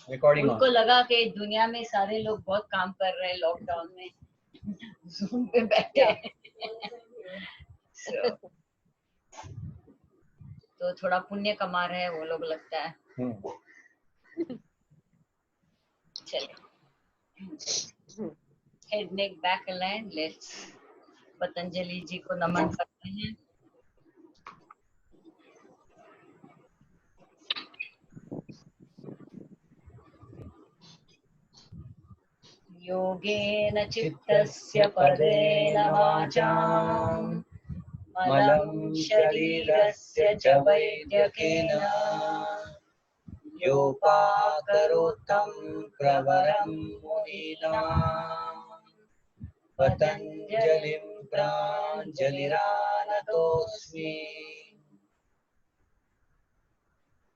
Recording उनको लगा कि दुनिया में सारे लोग बहुत काम कर रहे हैं लॉकडाउन में, जूम पे बैठे हैं। So, तो थोड़ा पुण्य कमा रहे हैं वो लोग लगता है। चलिए, head neck back align, let's Patanjali ji को नमन करते हैं। योगेन चित्तस्य पदेन वाचां मलं शरीरस्य च वैद्यकेन योपाकरोत्तं प्रवरं मुनीनां पतञ्जलिं प्राञ्जलिरानतोऽस्मि।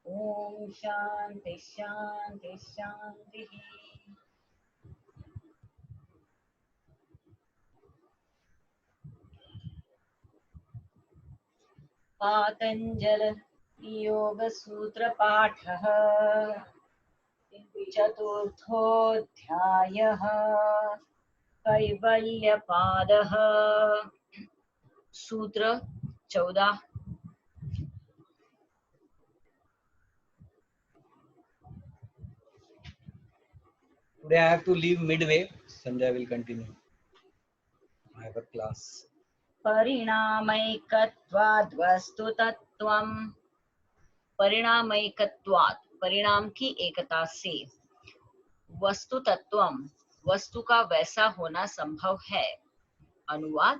ॐ शान्ति शान्ति शान्तिः। पातञ्जल योगसूत्रपाठः चतुर्थोऽध्यायः। कैवल्यपादः। सूत्र 14। Today I have to leave midway. Sanjay will continue. I have a class. परिणामैकत्वाद् वस्तुतत्वम्। परिणामैकत्वात्, परिणाम की एकता से, वस्तु तत्वम, वस्तु का वैसा होना संभव है। अनुवाद,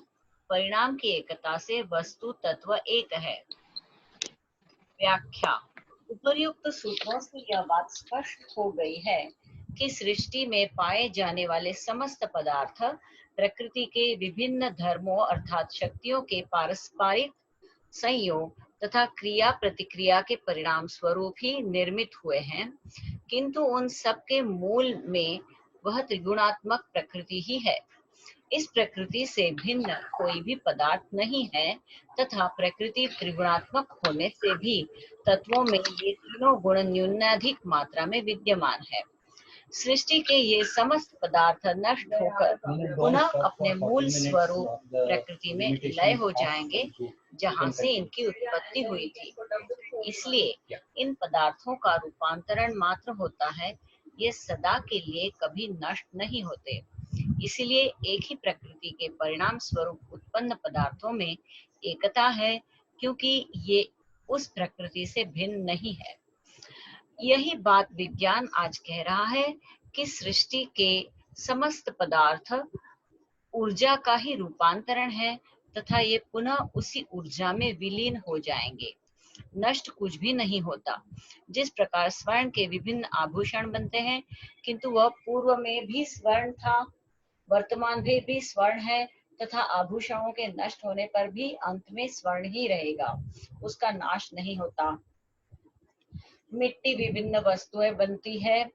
परिणाम की एकता से वस्तु तत्व एक है। व्याख्या, उपर्युक्त सूत्रों से यह बात स्पष्ट हो गई है कि सृष्टि में पाए जाने वाले समस्त पदार्थ प्रकृति के विभिन्न धर्मों अर्थात शक्तियों के पारस्परिक संयोग तथा क्रिया प्रतिक्रिया के परिणाम स्वरूप ही निर्मित हुए हैं, किंतु उन सब के मूल में वह त्रिगुणात्मक प्रकृति ही है। इस प्रकृति से भिन्न कोई भी पदार्थ नहीं है तथा प्रकृति त्रिगुणात्मक होने से भी तत्वों में ये तीनों गुण न्यूनाधिक मात्रा में विद्यमान है। सृष्टि के ये समस्त पदार्थ नष्ट होकर पुनः अपने मूल स्वरूप प्रकृति में लय हो जाएंगे जहाँ से इनकी उत्पत्ति हुई थी। इसलिए इन पदार्थों का रूपांतरण मात्र होता है, ये सदा के लिए कभी नष्ट नहीं होते। इसलिए एक ही प्रकृति के परिणाम स्वरूप उत्पन्न पदार्थों में एकता है, क्योंकि ये उस प्रकृति से भिन्न नहीं है। यही बात विज्ञान आज कह रहा है कि सृष्टि के समस्त पदार्थ ऊर्जा का ही रूपांतरण है तथा ये पुनः उसी ऊर्जा में विलीन हो जाएंगे। नष्ट कुछ भी नहीं होता। जिस प्रकार स्वर्ण के विभिन्न आभूषण बनते हैं, किंतु वह पूर्व में भी स्वर्ण था, वर्तमान में भी स्वर्ण है तथा आभूषणों के नष्ट होने पर भी अंत में स्वर्ण ही रहेगा, उसका नाश नहीं होता। मिट्टी विभिन्न वस्तुएं बनती है,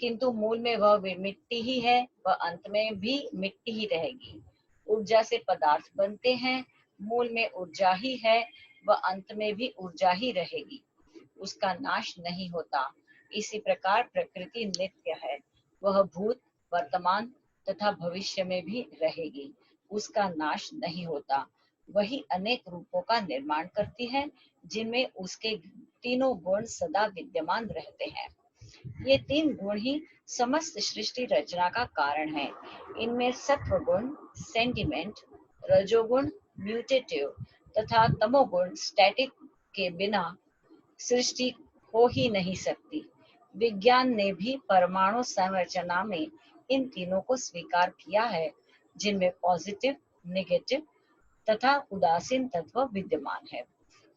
किंतु मूल में वह मिट्टी ही है, वह अंत में भी मिट्टी ही रहेगी। ऊर्जा से पदार्थ बनते हैं, मूल में ऊर्जा ही है, वह अंत में भी ऊर्जा ही रहेगी, उसका नाश नहीं होता। इसी प्रकार प्रकृति नित्य है, वह भूत, वर्तमान तथा भविष्य में भी रहेगी, उसका नाश नहीं होता। वही अनेक रूपों का निर्माण करती है, जिनमें उसके तीनों गुण सदा विद्यमान रहते हैं। ये तीन गुण ही समस्त सृष्टि रचना का कारण है। इनमें सत्व गुण सेंटिमेंट, रजोगुण म्यूटेटिव तथा तमोगुण स्टैटिक के बिना सृष्टि हो ही नहीं सकती। विज्ञान ने भी परमाणु संरचना में इन तीनों को स्वीकार किया है, जिनमें पॉजिटिव, नेगेटिव तथा उदासीन तत्व विद्यमान है।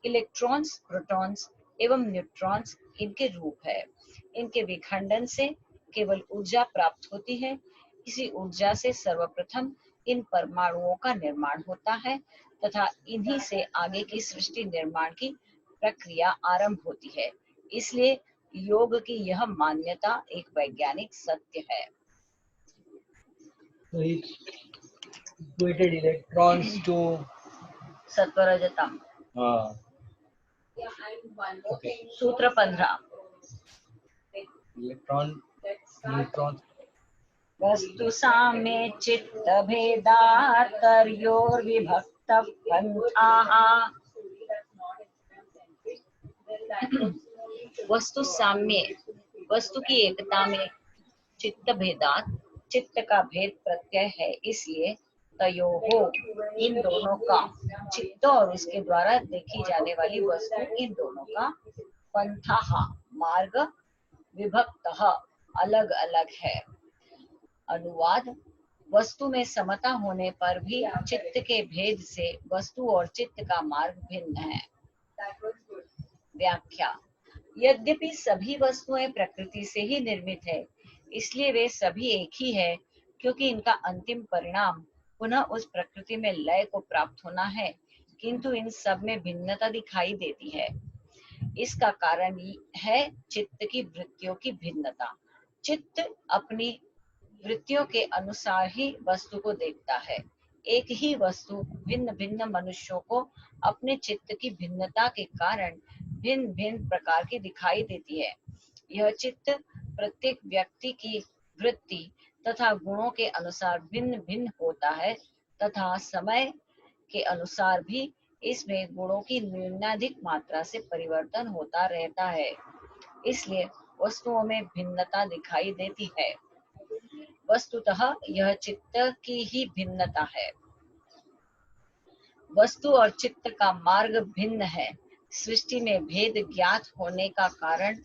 इलेक्ट्रॉन्स, प्रोटॉन्स एवं न्यूट्रॉन्स इनके रूप है। इनके विखंडन से केवल ऊर्जा प्राप्त होती है। इसी ऊर्जा से सर्वप्रथम इन परमाणुओं का निर्माण होता है तथा इन्हीं से आगे की सृष्टि निर्माण की प्रक्रिया आरंभ होती है। इसलिए योग की यह मान्यता एक वैज्ञानिक सत्य है। So he equated electrons to सत्वरजतम। okay. सूत्र 15। इलेक्ट्रॉन न्यूट्रॉन वस्तु साम्ये चित्त भेदातर्योर्विभक्त पंथाः। वस्तु साम्य, वस्तु की एकता में चित्त भेदात, चित्त का भेद प्रत्यय है, इसलिए तयोहो, इन दोनों का, चित्त और उसके द्वारा देखी जाने वाली वस्तु, इन दोनों का पंथाः, मार्ग, विभक्तः, अलग अलग है। अनुवाद: वस्तु में समता होने पर भी चित्त के भेद से वस्तु और चित्त का मार्ग भिन्न है। व्याख्या: यद्यपि सभी वस्तुएं प्रकृति से ही निर्मित है, इसलिए वे सभी एक ही है, क्योंकि इनका अंतिम परिणाम पुनः उस प्रकृति में लय को प्राप्त होना है, किंतु इन सब में भिन्नता दिखाई देती है। इसका कारण है चित्त की वृत्तियों की भिन्नता। चित्त अपनी वृत्तियों के अनुसार ही वस्तु को देखता है। एक ही वस्तु भिन्न भिन्न मनुष्यों को अपने चित्त की भिन्नता के कारण भिन्न भिन्न प्रकार की दिखाई देती है। यह चित्त प्रत्येक व्यक्ति की वृत्ति तथा गुणों के अनुसार भिन्न भिन्न होता है तथा समय के अनुसार भी इसमें गुणों की न्यूनाधिक मात्रा से परिवर्तन होता रहता है, इसलिए वस्तुओं में भिन्नता दिखाई देती है। वस्तुतः यह चित्त की ही भिन्नता है। वस्तु और चित्त का मार्ग भिन्न है। सृष्टि में भेद ज्ञात होने का कारण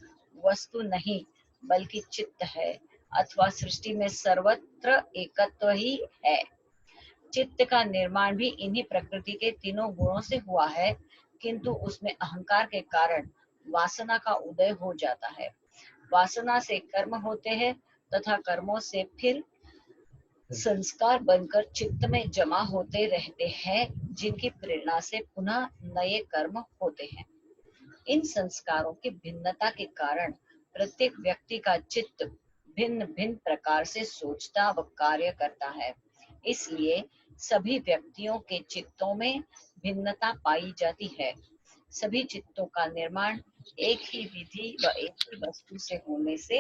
वस्तु नहीं बल्कि चित्त है, अथवा सृष्टि में सर्वत्र एकत्व ही है। चित्त का निर्माण भी इन्हीं प्रकृति के तीनों गुणों से हुआ है, किंतु उसमें अहंकार के कारण वासना का उदय हो जाता है। वासना से कर्म होते हैं तथा कर्मों से फिर संस्कार बनकर चित्त में जमा होते रहते हैं, जिनकी प्रेरणा से पुनः नए कर्म होते हैं। इन संस्कारों की भिन्नता के कारण प्रत्येक व्यक्ति का चित्त भिन्न भिन्न प्रकार से सोचता व कार्य करता है, इसलिए सभी व्यक्तियों के चित्तों में भिन्नता पाई जाती है। सभी चित्तों का निर्माण एक ही विधि व एक ही वस्तु से होने से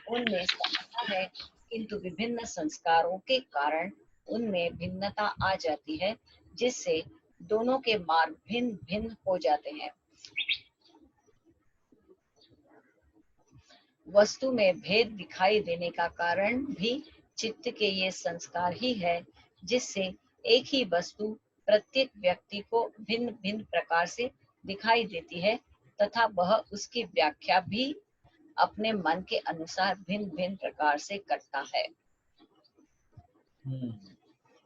उनमें समानता है, किंतु विभिन्न संस्कारों के कारण उनमें भिन्नता आ जाती है, जिससे दोनों के मार्ग भिन्न भिन्न हो जाते हैं। वस्तु में भेद दिखाई देने का कारण भी चित्त के ये संस्कार ही है, जिससे एक ही वस्तु प्रत्येक व्यक्ति को भिन्न भिन्न प्रकार से दिखाई देती है तथा वह उसकी व्याख्या भी अपने मन के अनुसार भिन्न भिन्न प्रकार से करता है।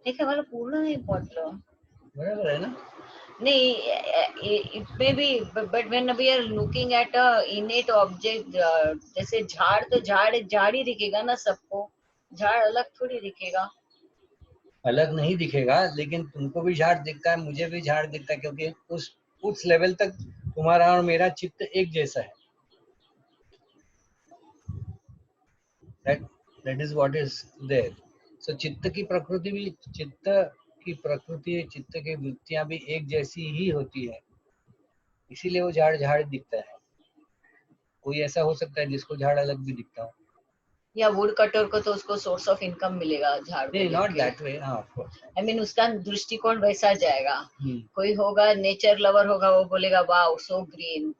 ठीक है, मतलब पूर्ण नहीं पढ़ लो, बराबर है ना? नहीं, it may be, but when we are looking at a innate object, जैसे झाड़, तो झाड़ ही दिखेगा ना सबको, झाड़ अलग थोड़ी दिखेगा। अलग नहीं दिखेगा, लेकिन तुमको भी झाड़ दिखता है, मुझे भी झाड़ दिखता है, क्योंकि उस लेवल तक तुम्हारा और मेरा चित्त एक जैसा है। That is what is there. So चित्त की प्रकृति भी, चित्त की वृत्तियां भी एक जैसी ही होती है, इसीलिए वो झाड़ दिखता है। कोई ऐसा हो सकता है जिसको झाड़ अलग भी दिखता हो, या वुड कटर को तो उसको सोर्स ऑफ इनकम मिलेगा झाड़ को देख नॉट के। That way. हाँ, ऑफ कोर्स, आई मीन उसका दृष्टिकोण वैसा जाएगा। कोई होगा नेचर लवर होगा, वो बोलेगा वाओ सो ग्रीन,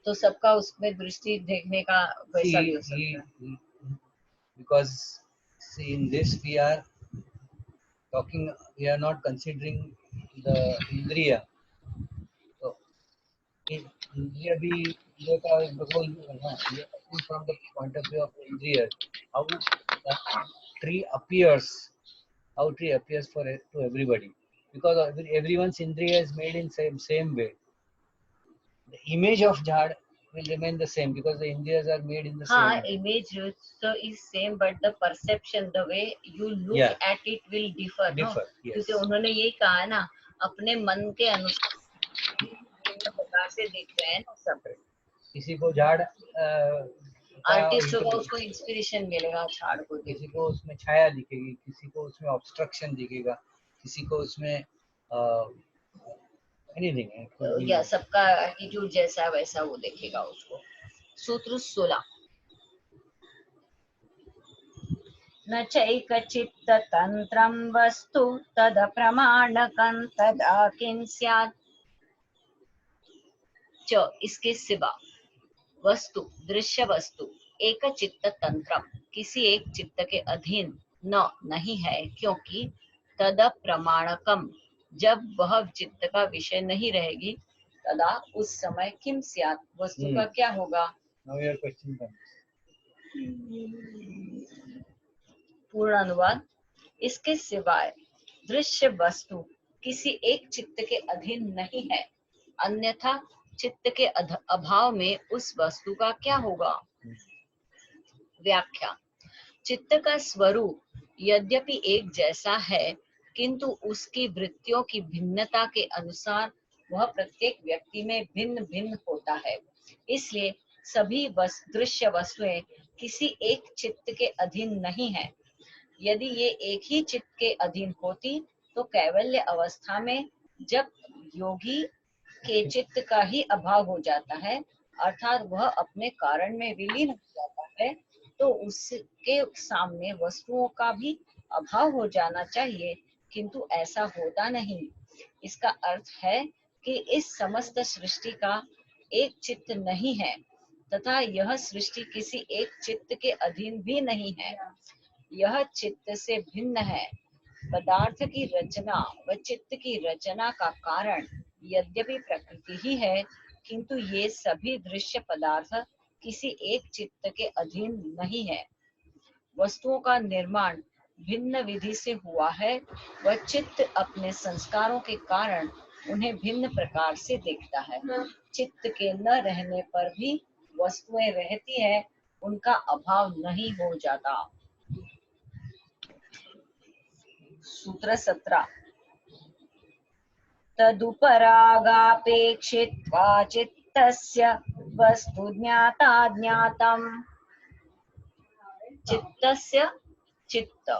तो सबका उसमें दृष्टि देखने का वैसा भी हो सकता है। because see, in this we are not considering the indriya. So indriya bhi, indriya ka role है ना, from the point of view of indriya, how the tree appears, to everybody, because everyone's indriya is made in same way. The image of jhad will remain the same because the indriyas are made in the same way. Image so is same, but the perception, the way you look at it will differ, no? Yes. क्योंकि उन्होंने यही कहा ना, अपने मन के अनुसार विभिन्न प्रकार से देखते हैं ना सब। किसी को झाड़ आर्टिस्ट होगा, उसको इंस्पिरेशन मिलेगा झाड़ को, किसी को उसमें छाया दिखेगी, किसी को उसमें ऑब्स्ट्रक्शन दिखेगा, किसी को उसमें एनीथिंग, या सबका एटीट्यूड जैसा वैसा वो देखेगा उसको। सूत्र 16। न चैकचित्ततन्त्रं वस्तु तदप्रमाणकं तदा किं स्यात्। च इसके सिवा वस्तु दृश्य वस्तु एक चित्त तंत्र किसी एक चित्त के अधीन न नहीं है, क्योंकि तद प्रमाणकम जब वह चित्त का विषय नहीं रहेगी, तदा उस समय किम स्यात् वस्तु का क्या होगा। पूर्ण अनुवाद। इसके सिवाय दृश्य वस्तु किसी एक चित्त के अधीन नहीं है, अन्यथा चित्त के अभाव में उस वस्तु का क्या होगा। व्याख्या। चित्त का स्वरूप यद्यपि एक जैसा है, किंतु उसकी वृत्तियों की भिन्नता के अनुसार वह प्रत्येक व्यक्ति में भिन्न भिन्न होता है। इसलिए सभी दृश्य वस्तुएं किसी एक चित्त के अधीन नहीं है। यदि ये एक ही चित्त के अधीन होती तो कैवल्य अवस्था में जब योगी के चित्त का ही अभाव हो जाता है, अर्थात वह अपने कारण में विलीन हो जाता है, तो उसके सामने वस्तुओं का भी अभाव हो जाना चाहिए, किंतु ऐसा होता नहीं। इसका अर्थ है कि इस समस्त सृष्टि का एक चित्त नहीं है, तथा यह सृष्टि किसी एक चित्त के अधीन भी नहीं है। यह चित्त से भिन्न है। पदार्थ की रचना व चित्त की रचना का कारण यद्यपि प्रकृति ही है, किंतु ये सभी दृश्य पदार्थ किसी एक चित्त के अधीन नहीं है। वस्तुओं का निर्माण भिन्न विधि से हुआ है व चित्त अपने संस्कारों के कारण उन्हें भिन्न प्रकार से देखता है। चित्त के न रहने पर भी वस्तुएं रहती है, उनका अभाव नहीं हो जाता। सूत्र 17। तदुपरागापेक्षित्वा चित्तस्य वस्तु ज्ञाता ज्ञातम्। चित्तस्य चित्त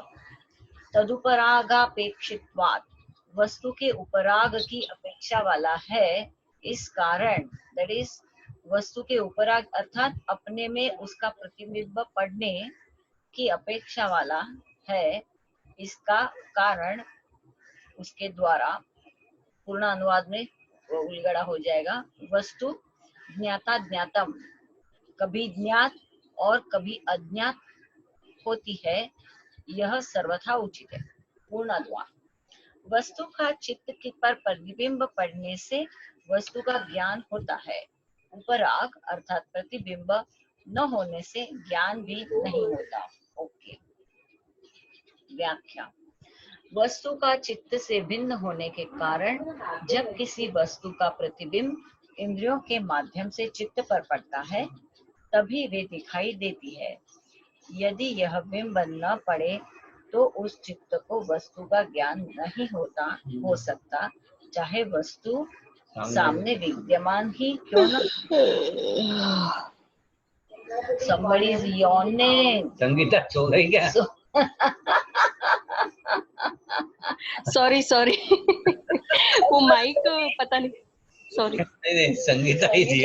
तदुपरागापेक्षित्वात् वस्तु के उपराग की अपेक्षा वाला है। इस कारण दैट इज वस्तु के उपराग अर्थात अपने में उसका प्रतिबिंब पड़ने की अपेक्षा वाला है। इसका कारण उसके द्वारा पूर्ण अनुवाद में उलगड़ा हो जाएगा। वस्तु ज्ञाता ज्ञातम कभी ज्ञात और कभी अज्ञात होती है, यह सर्वथा उचित है। पूर्ण अनुवाद। वस्तु का चित्त पर प्रतिबिंब पड़ने से वस्तु का ज्ञान होता है। उपराग अर्थात प्रतिबिंब न होने से ज्ञान भी नहीं होता। ओके। व्याख्या। वस्तु का चित्त से भिन्न होने के कारण जब किसी वस्तु का प्रतिबिंब इंद्रियों के माध्यम से चित्त पर पड़ता है, तभी वे दिखाई देती है। यदि यह बिंब न पड़े तो उस चित्त को वस्तु का ज्ञान नहीं हो सकता, चाहे वस्तु सामने विद्यमान ही क्यों न। Somebody is yawning. संगीता सो गई क्या? सॉरी वो माइक पता नहीं, सॉरी। नहीं संगीता ही थी।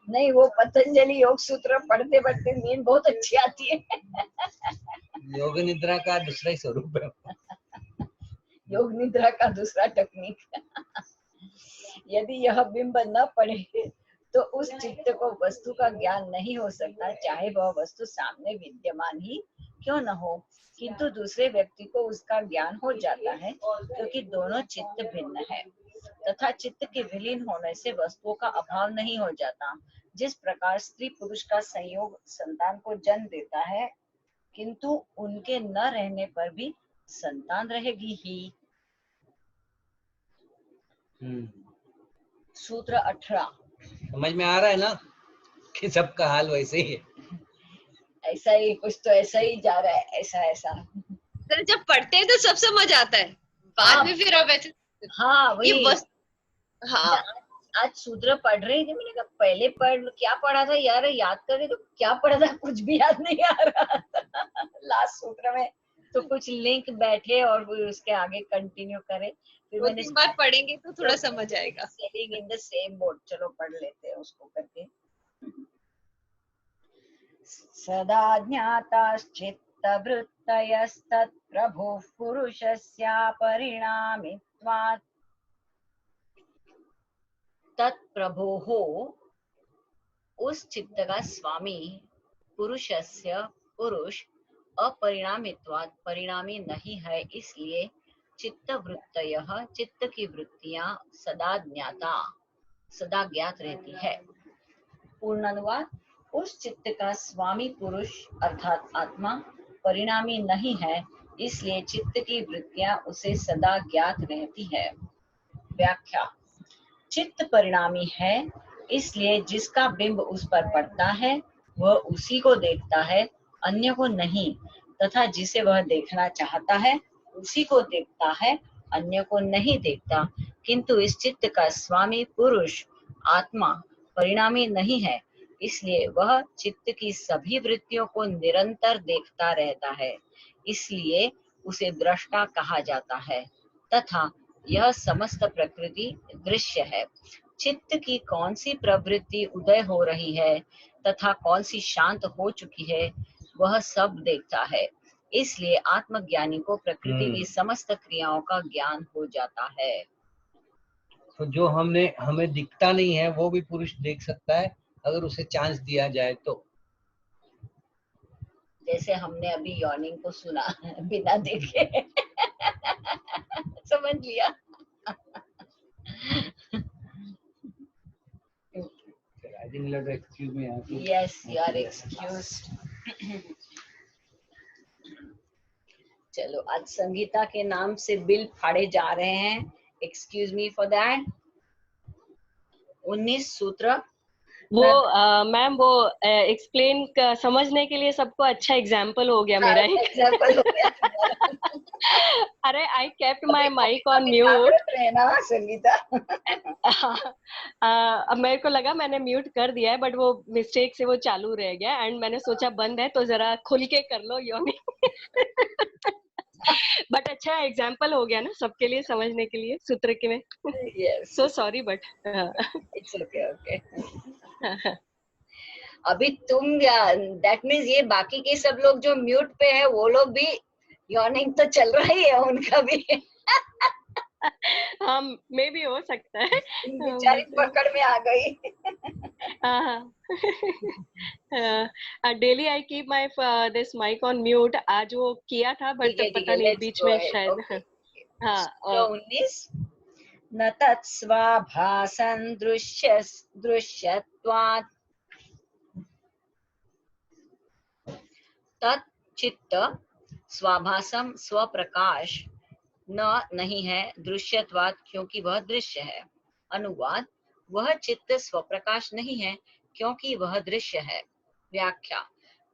नहीं, वो पतंजलि योग सूत्र पढ़ते पढ़ते नींद बहुत अच्छी आती है। योग निद्रा का दूसरा ही स्वरूप है। योग निद्रा का दूसरा टेक्निक। यदि यह बिंब न पड़े तो उस चित्त को वस्तु का ज्ञान नहीं हो सकता, चाहे वह वस्तु सामने विद्यमान ही क्यों न हो। किंतु दूसरे व्यक्ति को उसका ज्ञान हो जाता है, क्योंकि दोनों चित्त भिन्न है तथा चित्त के विलीन होने से वस्तुओं का अभाव नहीं हो जाता। जिस प्रकार स्त्री पुरुष का संयोग संतान को जन्म देता है, किंतु उनके न रहने पर भी संतान रहेगी ही। सूत्र 18। समझ में आ रहा है ना कि सबका हाल वैसे ही है। ऐसा ही कुछ तो ऐसा ही जा रहा है, ऐसा ऐसा। सर जब पढ़ते हैं तो सब समझ आता है, बाद में फिर अब ऐसे। हाँ वही। हाँ आज सूत्र पढ़ रही थी, मैंने कहा पहले क्या पढ़ा था यार, याद करे तो क्या पढ़ा था कुछ भी याद नहीं आ रहा था। लास्ट सूत्र में तो कुछ लिंक बैठे और उसके आगे कंटिन्यू करे। फिर मैंने इस बार पढ़ेंगे तो थोड़ा समझ आएगा। Selling in the same boat, चलो पढ़ लेते हैं उसको करके। सदा ज्ञाताश्चित्तवृत्तयस्तत् प्रभुः पुरुषस्यापरिणामित्वात् तत्प्रभोः उस चित्त का स्वामी पुरुषस्य पुरुष अपरिणामित्वात् परिणामी नहीं है, इसलिए चित्त वृत्तयः चित्त की वृत्तियां सदा ज्ञाता सदा ज्ञात रहती है। पूर्णानुवाद, उस चित्त का स्वामी पुरुष अर्थात आत्मा परिणामी नहीं है, इसलिए चित्त की वृत्तियां उसे सदा ज्ञात रहती है। व्याख्या, चित्त परिणामी है, इसलिए जिसका बिंब उस पर पड़ता है वह उसी को देखता है, अन्य को नहीं, तथा जिसे वह देखना चाहता है उसी को देखता है, अन्य को नहीं देखता। किंतु इस चित्त का स्वामी पुरुष आत्मा परिणामी नहीं है, इसलिए वह चित्त की सभी वृत्तियों को निरंतर देखता रहता है, इसलिए उसे दृष्टा कहा जाता है। तथा यह समस्त प्रकृति दृश्य है। चित्त की कौन सी प्रवृत्ति उदय हो रही है तथा कौन सी शांत हो चुकी है, वह सब देखता है, इसलिए आत्मज्ञानी को प्रकृति की समस्त क्रियाओं का ज्ञान हो जाता है। तो जो हमें दिखता नहीं है वो भी पुरुष देख सकता है अगर उसे चांस दिया जाए तो। जैसे हमने अभी यॉर्निंग को सुना बिना देखे समझ लिया। Excuse me. Yes, you are excused. चलो, आज संगीता के नाम से बिल फाड़े जा रहे हैं, एक्सक्यूज मी फॉर दैट। 19 सूत्र वो मैम वो एक्सप्लेन समझने के लिए सबको अच्छा एग्जाम्पल हो गया मेरा एग्जाम्पल हो गया। अरे I kept my mic on mute Sangeeta. अब मेरे को लगा मैंने म्यूट कर दिया है, बट वो मिस्टेक से वो चालू रह गया एंड मैंने सोचा बंद है तो जरा खुल के कर लो योनी। बट अच्छा एग्जाम्पल हो गया ना सबके लिए समझने के लिए सूत्र के में। So sorry but it's okay okay. अभी तुम दैट मीन्स ये बाकी के सब लोग जो म्यूट पे है वो लोग भी यॉर्निंग तो चल रही है उनका भी। हाँ मे भी हो सकता है, बेचारी पकड़ में आ गई। Daily I keep my this mic on mute. आज वो किया था बट पता नहीं बीच में शायद। हाँ 19 न तत्स्वाभासं दृश्यत्वात् तच्चित्त स्वाभासम स्वप्रकाश न नहीं है, दृश्यत्वात् क्योंकि वह दृश्य है। अनुवाद, वह चित्त स्वप्रकाश नहीं है क्योंकि वह दृश्य है। व्याख्या,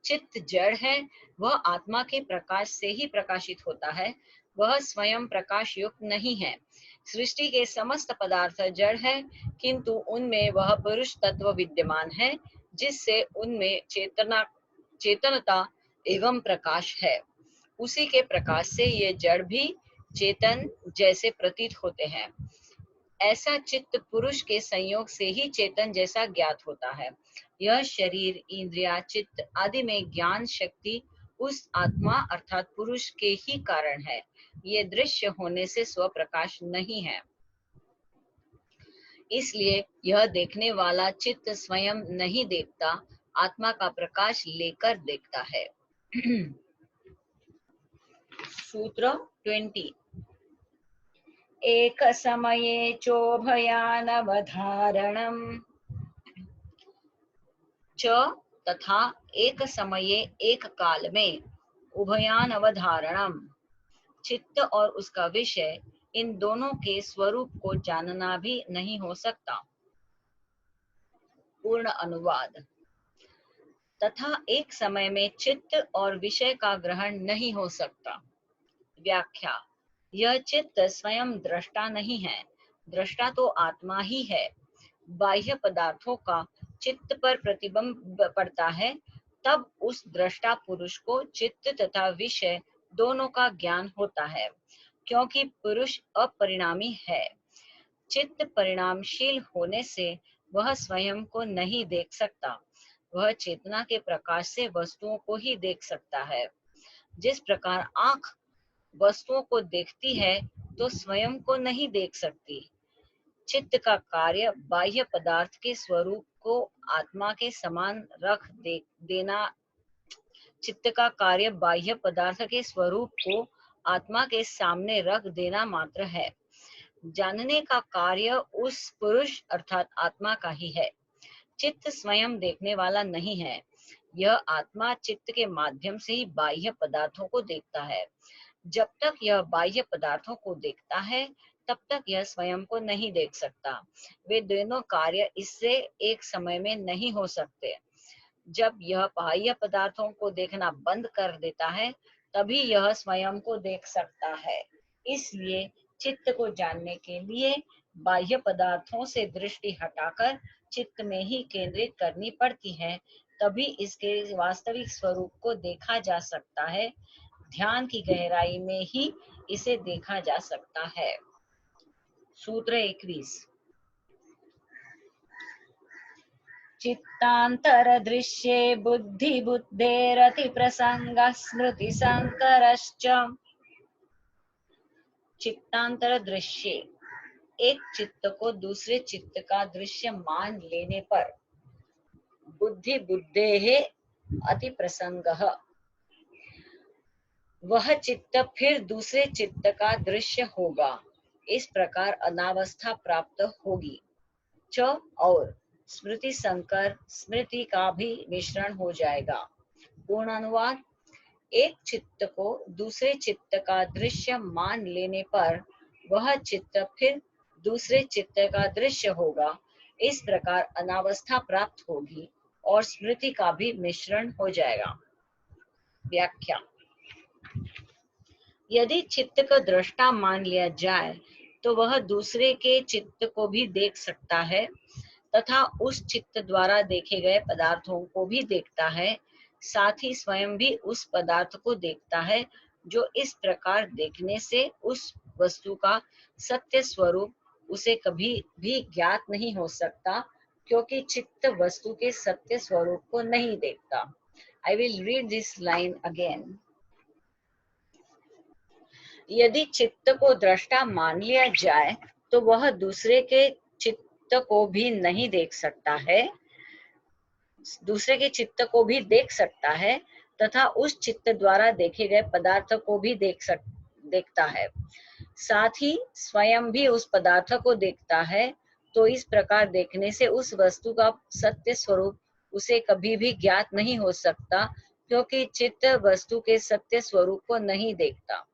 चित्त जड़ है, वह आत्मा के प्रकाश से ही प्रकाशित होता है, वह स्वयं प्रकाश युक्त नहीं है। सृष्टि के समस्त पदार्थ जड़ है, किंतु उनमें वह पुरुष तत्व विद्यमान है जिससे उनमें चेतनता एवं प्रकाश है। उसी के प्रकाश से ये जड़ भी चेतन जैसे प्रतीत होते हैं। ऐसा चित्त पुरुष के संयोग से ही चेतन जैसा ज्ञात होता है। यह शरीर, इंद्रिया, चित्त आदि में ज्ञान शक्ति उस आत्मा अर्थात पुरुष के ही कारण है। ये दृश्य होने से स्वप्रकाश नहीं है, इसलिए यह देखने वाला चित्त स्वयं नहीं देखता, आत्मा का प्रकाश लेकर देखता है। सूत्र 20 एक समये चोभयानवधारणम् च तथा एक समये एक काल में उभयानवधारणम् चित्त और उसका विषय इन दोनों के स्वरूप को जानना भी नहीं हो सकता। पूर्ण अनुवाद, तथा एक समय में चित्त और विषय का ग्रहण नहीं हो सकता। व्याख्या, यह चित्त स्वयं दृष्टा नहीं है, दृष्टा तो आत्मा ही है। बाह्य पदार्थों का चित्त पर प्रतिबिंब पड़ता है, तब उस दृष्टा पुरुष को चित्त तथा विषय दोनों का ज्ञान होता है, क्योंकि पुरुष अपरिणामी है। चित्त परिणामशील होने से वह स्वयं को नहीं देख सकता, वह चेतना के प्रकाश से वस्तुओं को ही देख सकता है। जिस प्रकार आंख वस्तुओं को देखती है तो स्वयं को नहीं देख सकती। चित्त का कार्य बाह्य पदार्थ के स्वरूप को आत्मा के समान रख देना चित्त का कार्य बाह्य पदार्थ के स्वरूप को आत्मा के सामने रख देना मात्र है। जानने का कार्य उस पुरुष अर्थात आत्मा का ही है। चित्त स्वयं देखने वाला नहीं है। यह आत्मा चित्त के माध्यम से ही बाह्य पदार्थों को देखता है। जब तक यह बाह्य पदार्थों को देखता है तब तक यह स्वयं को नहीं देख सकता। वे दोनों कार्य इससे एक समय में नहीं हो सकते। जब यह बाह्य पदार्थों को देखना बंद कर देता है तभी यह स्वयं को देख सकता है। इसलिए चित्त को जानने के लिए बाह्य पदार्थों से दृष्टि हटाकर चित्त में ही केंद्रित करनी पड़ती है, तभी इसके वास्तविक स्वरूप को देखा जा सकता है। ध्यान की गहराई में ही इसे देखा जा सकता है। सूत्र 21। चित्तांतर दृश्ये बुद्धि बुद्धेरति प्रसंग स्मृति संकरश्च। चित्तांतर दृश्य, एक चित्त को दूसरे चित्त का दृश्य मान लेने पर बुद्धि बुद्धेः अति प्रसंगः, वह चित्त फिर दूसरे चित्त का दृश्य होगा। इस प्रकार अनावस्था प्राप्त होगी। च और स्मृति संकर, स्मृति का भी मिश्रण हो जाएगा। पूर्ण अनुवाद। एक चित्त को दूसरे चित्त का दृश्य मान लेने पर वह चित्त फिर दूसरे चित्त का दृश्य होगा। इस प्रकार अनावस्था प्राप्त होगी और स्मृति का भी मिश्रण हो जाएगा। व्याख्या। यदि चित्त को दृष्टा मान लिया जाए तो वह दूसरे के चित्त को भी देख सकता है तथा उस चित्त द्वारा देखे गए पदार्थों को भी देखता है, साथ ही स्वयं भी उस पदार्थ को देखता है। जो इस प्रकार देखने से उस वस्तु का सत्य स्वरूप उसे कभी भी ज्ञात नहीं हो सकता, क्योंकि चित्त वस्तु के सत्य स्वरूप को नहीं देखता। I will read this line again. यदि चित्त को दृष्टा मान लिया जाए तो वह दूसरे के चित्त को भी नहीं देख सकता है, दूसरे के चित्त को भी देख सकता है तथा उस चित्त द्वारा देखे गए पदार्थ को भी देखता है, साथ ही स्वयं भी उस पदार्थ को देखता है। तो इस प्रकार देखने से उस वस्तु का सत्य स्वरूप उसे कभी भी ज्ञात नहीं हो सकता, क्योंकि चित्त वस्तु के सत्य स्वरूप को नहीं देखता,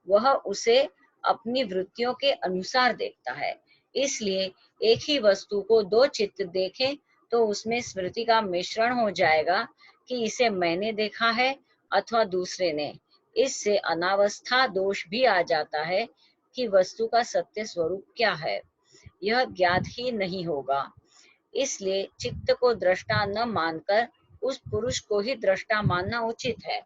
वह उसे अपनी वृत्तियों के अनुसार देखता है। इसलिए एक ही वस्तु को दो चित्त देखें तो उसमें स्मृति का मिश्रण हो जाएगा कि इसे मैंने देखा है अथवा दूसरे ने। इससे अनावस्था दोष भी आ जाता है कि वस्तु का सत्य स्वरूप क्या है, यह ज्ञात ही नहीं होगा। इसलिए चित्त को दृष्टा न मानकर उस पुरुष को ही दृष्टा मानना उचित है।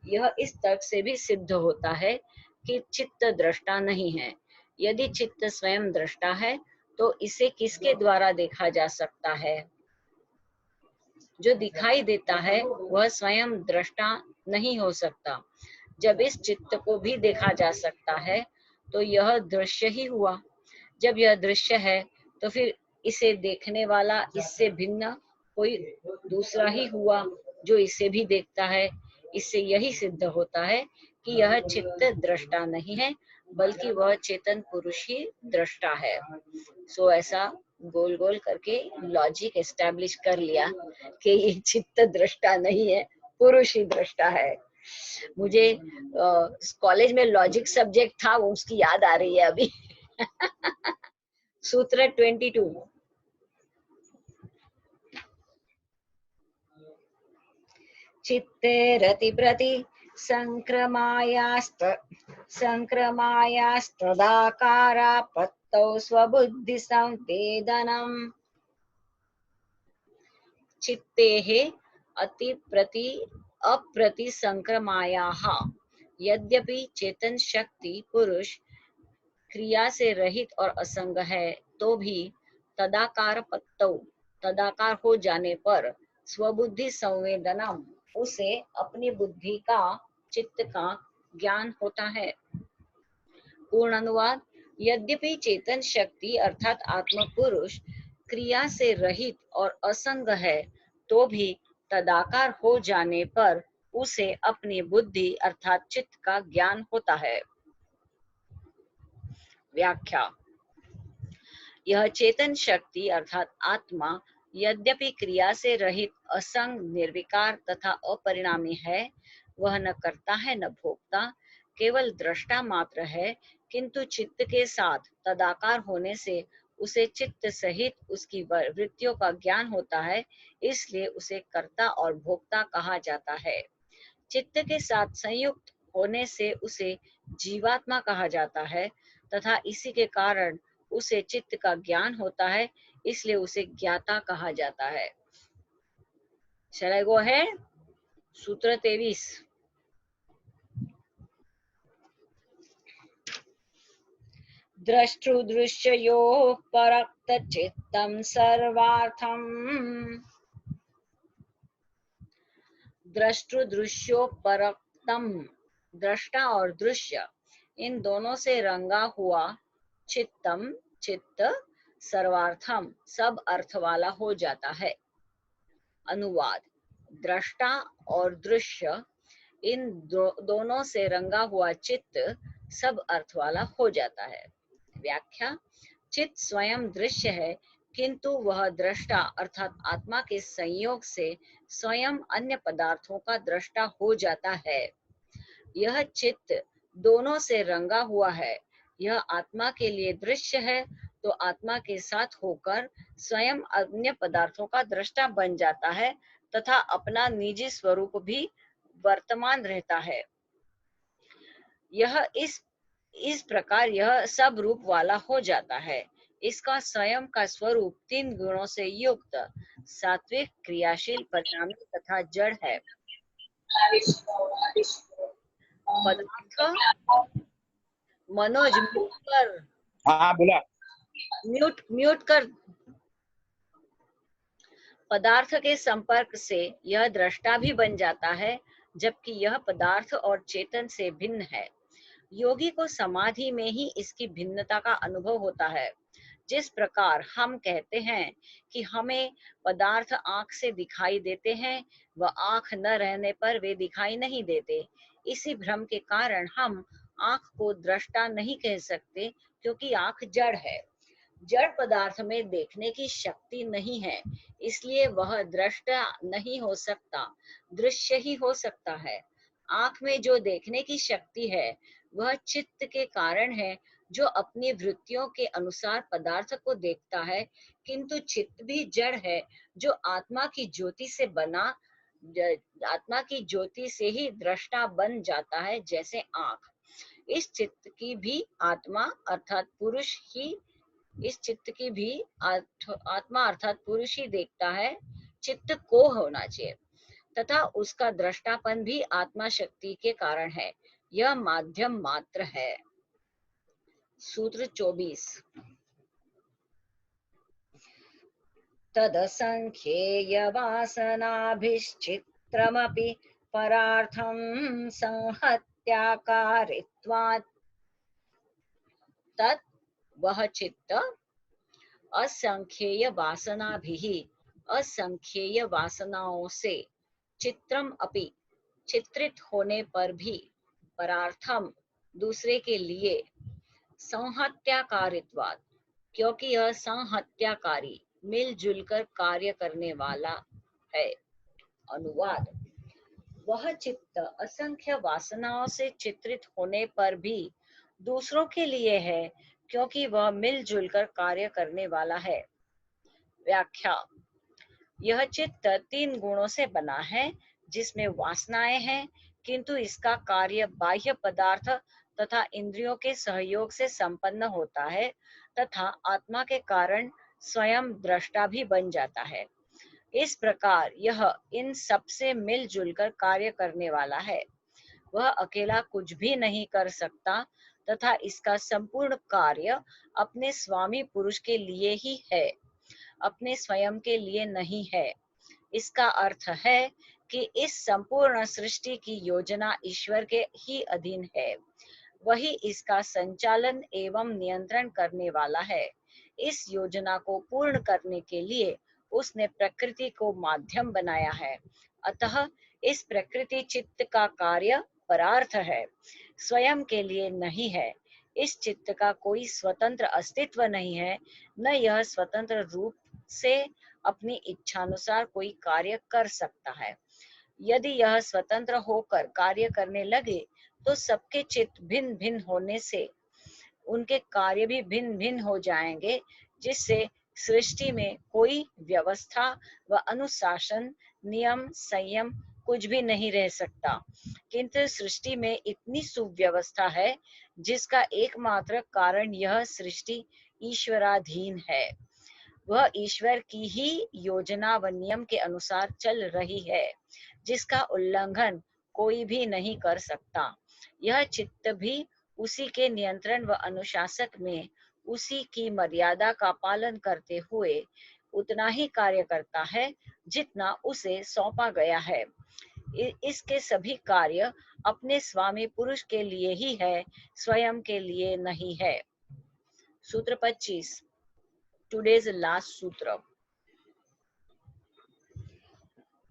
यह इस तर्क से भी सिद्ध होता है कि चित्त दृष्टा नहीं है। यदि चित्त स्वयं दृष्टा है तो इसे किसके द्वारा देखा जा सकता है? जो दिखाई देता है वह स्वयं दृष्टा नहीं हो सकता। जब इस चित्त को भी देखा जा सकता है तो यह दृश्य ही हुआ। जब यह दृश्य है तो फिर इसे देखने वाला इससे भिन्न कोई दूसरा ही हुआ जो इसे भी देखता है। इससे यही सिद्ध होता है कि यह चित्त दृष्टा नहीं है, बल्कि वह चेतन पुरुष ही दृष्टा है। सो ऐसा गोल गोल करके लॉजिक एस्टैब्लिश कर लिया कि ये चित्त दृष्टा नहीं है, पुरुष ही दृष्टा है। मुझे कॉलेज में लॉजिक सब्जेक्ट था, वो उसकी याद आ रही है अभी। सूत्र 22। चित्ते रति प्रति संक्रमायास्तदाकारापत्तौ स्वबुद्धि संवेदनम्। चित्तेः अति प्रति अप्रति संक्रमायाः, यद्यपि चेतन शक्ति पुरुष क्रिया से रहित और असंग है तो भी तदाकार पत्तौ, तदाकार हो जाने पर स्वबुद्धि संवेदनम, उसे अपनी बुद्धि का, चित्त का ज्ञान होता है। पूर्ण अनुवाद। यद्यपि चेतन शक्ति अर्थात आत्म पुरुष क्रिया से रहित और असंग है, तो भी तदाकार हो जाने पर उसे अपनी बुद्धि अर्थात चित्त का ज्ञान होता है। व्याख्या। यह चेतन शक्ति अर्थात आत्मा यद्यपि क्रिया से रहित, असंग, निर्विकार तथा अपरिणामी है, वह न कर्ता है न भोक्ता, केवल दृष्टा मात्र है, किंतु चित्त के साथ तदाकार होने से उसे चित्त सहित उसकी वृत्तियों का ज्ञान होता है, इसलिए उसे कर्ता और भोक्ता कहा जाता है। चित्त के साथ संयुक्त होने से उसे जीवात्मा कहा जाता है तथा इसी के कारण उसे चित्त का ज्ञान होता है, इसलिए उसे ज्ञाता कहा जाता है। Shall I go ahead? सूत्र 23। द्रष्टृदृश्ययोः परक्तचित्तं सर्वार्थम्। द्रष्टृदृश्योपरक्तम, दृष्टा और दृश्य इन दोनों से रंगा हुआ चित्तम, चित्त सर्वार्थम, सब अर्थ वाला हो जाता है। अनुवाद। दृष्टा और दृश्य इन दोनों से रंगा हुआ चित्त सब अर्थ वाला हो जाता है। व्याख्या। चित्त स्वयं दृश्य है, किंतु वह दृष्टा अर्थात आत्मा के संयोग से स्वयं अन्य पदार्थों का दृष्टा हो जाता है। यह चित्त दोनों से रंगा हुआ है, यह आत्मा के लिए दृश्य है तो आत्मा के साथ होकर स्वयं अन्य पदार्थों का दृष्टा बन जाता है तथा अपना निजी स्वरूप भी वर्तमान रहता है। यह इस प्रकार यह सब रूप वाला हो जाता है। इसका स्वयं का स्वरूप 3 गुणों से युक्त सात्विक, क्रियाशील, परिणामी तथा जड़ है। पदार्थ। मनोज म्यूट कर। हाँ बोला। म्यूट कर। पदार्थ के संपर्क से यह दृष्टा भी बन जाता है, जबकि यह पदार्थ और चेतन से भिन्न है। योगी को समाधि में ही इसकी भिन्नता का अनुभव होता है। जिस प्रकार हम कहते हैं कि हमें पदार्थ आंख से दिखाई देते हैं, वह आंख न रहने पर वे दिखाई नहीं देते। इसी भ्रम के कारण हम आंख को दृष्टा नहीं कह सकते, क्योंकि आंख जड़ है। जड़ पदार्थ में देखने की शक्ति नहीं है, इसलिए वह दृष्टा नहीं हो सकता, दृश्य ही हो सकता है। आंख में जो देखने की शक्ति है वह चित्त के कारण है, जो अपनी वृत्तियों के अनुसार पदार्थ को देखता है, किंतु चित्त भी जड़ है, जो आत्मा की ज्योति से बना, आत्मा की ज्योति से ही दृष्टा बन जाता है, जैसे आंख। इस चित्त की भी आत्मा अर्थात पुरुष ही आत्मा अर्थात पुरुष ही देखता है, चित्त को होना चाहिए, तथा उसका दृष्टापन भी आत्मा शक्ति के कारण है। यह माध्यम मात्र है। सूत्र 24। तदसंख्येय वासनाभिश्चित्रमपि परार्थं संहत्याकारित्वात्। तत् वह चित्त असंख्येय वासनाभिः, असंख्येय वासनाओं से, चित्रम अपि, चित्रित होने पर भी, परार्थम दूसरे के लिए, संहत्याकारित्वात् क्योंकि यह संहत्याकारी, मिलजुल कर कार्य करने वाला है। अनुवाद। वह चित्त असंख्य वासनाओं से चित्रित होने पर भी दूसरों के लिए है, क्योंकि वह मिलजुल कर कार्य करने वाला है। व्याख्या। यह चित्त 3 गुणों से बना है, जिसमें वासनाएं हैं, किंतु इसका कार्य बाह्य पदार्थ तथा इंद्रियों के सहयोग से संपन्न होता है तथा आत्मा के कारण स्वयं दृष्टा भी बन जाता है। इस प्रकार यह इन सब से मिलजुल कर कार्य करने वाला है। वह अकेला कुछ भी नहीं कर सकता तथा इसका संपूर्ण कार्य अपने स्वामी पुरुष के लिए ही है, अपने स्वयं के लिए नहीं है। इसका अर्थ है कि इस संपूर्ण सृष्टि की योजना ईश्वर के ही अधीन है। वही इसका संचालन एवं नियंत्रण करने वाला है। इस योजना को पूर्ण करने के लिए उसने प्रकृति को माध्यम बनाया है। अतः इस प्रकृति चित्त का कार्य परार्थ है, स्वयं के लिए नहीं है। इस चित्त का कोई स्वतंत्र अस्तित्व नहीं है, न यह स्वतंत्र रूप से अपनी इच्छानुसार कोई कार्य कर सकता है। यदि यह स्वतंत्र होकर कार्य करने लगे तो सबके चित्त भिन्न भिन्न होने से उनके कार्य भी भिन्न भिन्न हो जाएंगे, जिससे सृष्टि में कोई व्यवस्था व अनुशासन, नियम, संयम कुछ भी नहीं रह सकता। किंतु सृष्टि में इतनी सुव्यवस्था है जिसका एकमात्र कारण यह सृष्टि ईश्वराधीन है। वह ईश्वर की ही योजना व नियम के अनुसार चल रही है, जिसका उल्लंघन कोई भी नहीं कर सकता। यह चित्त भी उसी के नियंत्रण व अनुशासन में उसी की मर्यादा का पालन करते हुए उतना ही कार्य करता है जितना उसे सौंपा गया है। इसके सभी कार्य अपने स्वामी पुरुष के लिए ही है, स्वयं के लिए नहीं है। सूत्र 25, today's last सूत्र।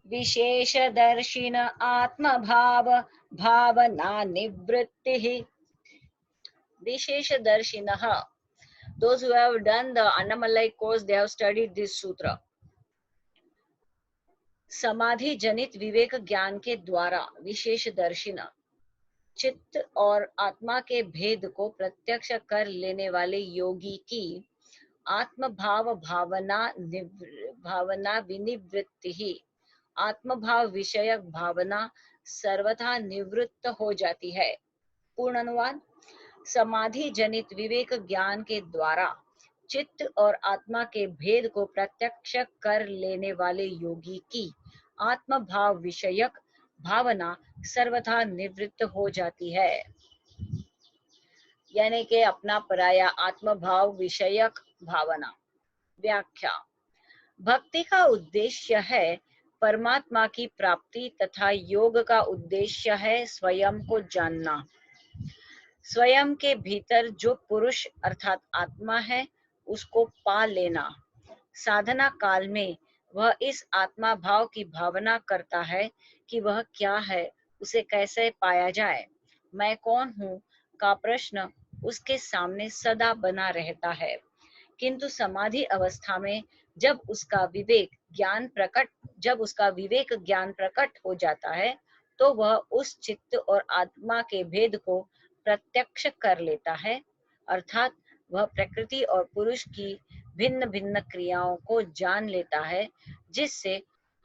विशेषदर्शिन आत्मभाव भावना निवृत्तिः। विशेषदर्शिनः, those who have done the Annamalai course, they have studied this sutra. समाधि जनित विवेक ज्ञान के द्वारा विशेषदर्शिन, चित्त और आत्मा के भेद को प्रत्यक्ष कर लेने वाले योगी की आत्मभाव भावना विनिवृत्ति ही, आत्मभाव विषयक भावना सर्वथा निवृत्त हो जाती है। पूर्ण अनुवाद। समाधि जनित विवेक ज्ञान के द्वारा चित्त और आत्मा के भेद को प्रत्यक्ष कर लेने वाले योगी की आत्मभाव विषयक भावना सर्वथा निवृत्त हो जाती है। यानी कि अपना पराया आत्मभाव विषयक भावना। व्याख्या। भक्ति का उद्देश्य है परमात्मा की प्राप्ति तथा योग का उद्देश्य है स्वयं को जानना। स्वयं के भीतर जो पुरुष अर्थात आत्मा है उसको पा लेना। साधना काल में वह इस आत्मा भाव की भावना करता है कि वह क्या है, उसे कैसे पाया जाए। मैं कौन हूँ का प्रश्न उसके सामने सदा बना रहता है। किंतु समाधि अवस्था में जब उसका विवेक ज्ञान प्रकट हो जाता है तो वह उस चित्त और आत्मा के भेद को प्रत्यक्ष कर लेता है, अर्थात वह प्रकृति और पुरुष की भिन्न भिन्न क्रियाओं को जान लेता है, जिससे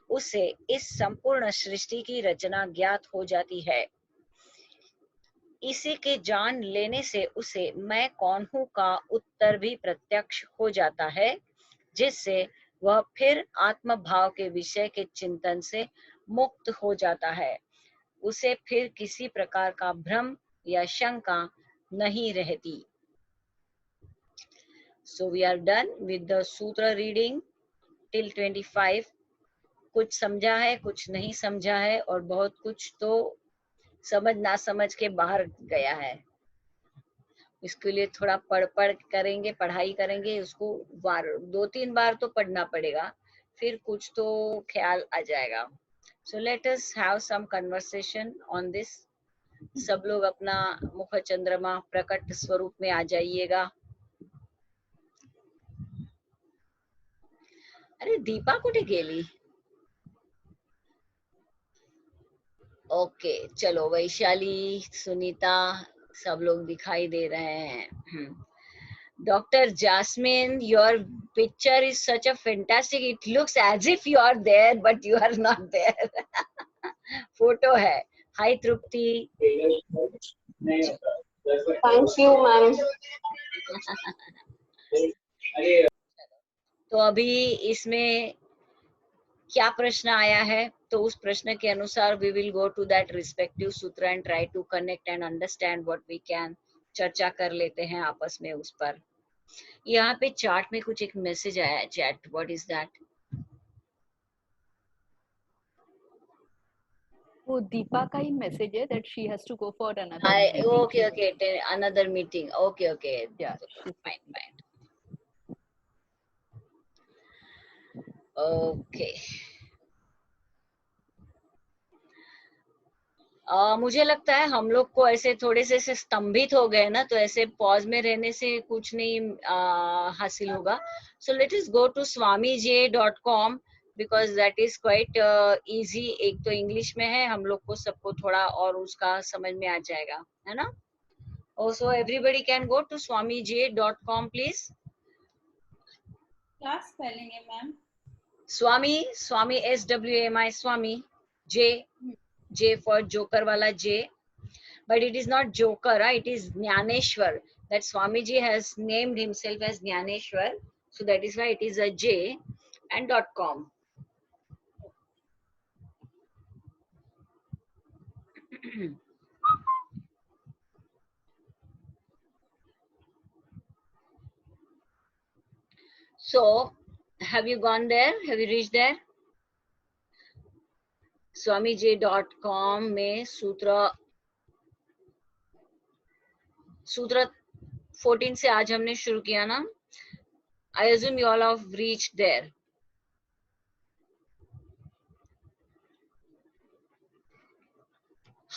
उसे इस संपूर्ण सृष्टि की रचना ज्ञात हो जाती है। इसी के जान लेने से उसे मैं कौन हूँ का उत्तर भी प्रत्यक्ष हो जाता है, जिससे वह फिर आत्म भाव के विषय के चिंतन से मुक्त हो जाता है। उसे फिर किसी प्रकार का भ्रम या शंका नहीं रहती। So we are done with the sutra reading till 25. कुछ समझा है, कुछ नहीं समझा है, और बहुत कुछ तो समझ ना समझ के बाहर गया है। इसके लिए थोड़ा पढ़ करेंगे, पढ़ाई करेंगे, उसको 2-3 बार तो पढ़ना पड़ेगा, फिर कुछ तो ख्याल आ जाएगा। So let us have some conversation on this. सब लोग अपना मुख चंद्रमा प्रकट स्वरूप में आ जाइएगा। अरे दीपा कुठे गेली? ओके चलो, वैशाली, सुनीता, सब लोग दिखाई दे रहे हैं। Doctor Jasmine, your picture is such a fantastic, it looks as if you are there but you are not there. Photo है। Hi Tripti. Thank you ma'am. तो अभी इसमें क्या प्रश्न आया है, तो उस प्रश्न के अनुसार we will go to that respective sutra and try to connect and understand what we can। चर्चा कर लेते हैं आपस में उस पर। यहाँ पे चार्ट में कुछ एक मैसेज आया है, चैट, what is that? वो दीपा का ही मैसेज है that she has to go for another I meeting. okay, another meeting. Okay. Yeah, Fine. Okay. मुझे लगता है हम लोग को ऐसे थोड़े से स्तंभित हो गए ना, तो ऐसे पॉज में रहने से कुछ नहीं हासिल होगा. So let us go to swamij.com because that is quite easy. एक तो इंग्लिश में है, हम लोग को सबको थोड़ा और उसका समझ में आ जाएगा, है ना. Also everybody can go to swamij.com please. क्या स्पेलिंग है ma'am? Swami SWAMI Swami. J for joker wala J, but it is not joker, it is Jnaneshwar. That Swamiji has named himself as Jnaneshwar, so that is why it is a J and .com. So, have you gone there? Have you reached there? swamij.com में सूत्र 14 से आज हमने शुरू किया ना. I assume you all have reached there.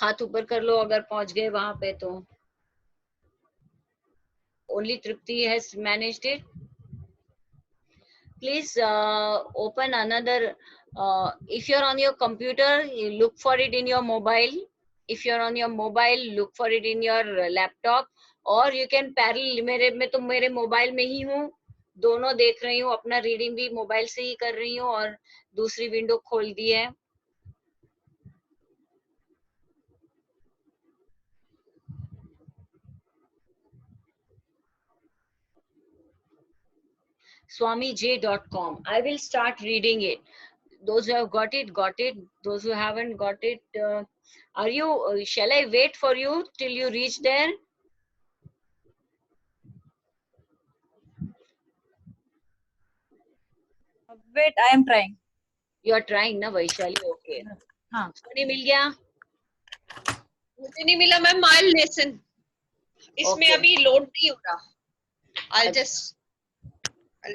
हाथ ऊपर कर लो अगर पहुंच गए वहां पे तो. Only Tripti has managed it. Please open another. If you're on your computer, you look for it in your mobile. If you're on your mobile, look for it in your laptop. Or you can parallel. मैं तो मेरे mobile में ही हूँ, दोनों देख रही हूँ. अपना रीडिंग भी मोबाइल से ही कर रही हूँ और दूसरी विंडो खोल दी है. swamij.com. I will start reading it. Those who have got it. Those who haven't got it, are you? Shall I wait for you till you reach there? Wait, I am trying. You are trying, na Vaishali? Okay. हाँ. सोनी मिल गया? मुझे नहीं मिला ma'am. I'll listen. इसमें Okay. अभी load नहीं हो रहा. I'll just.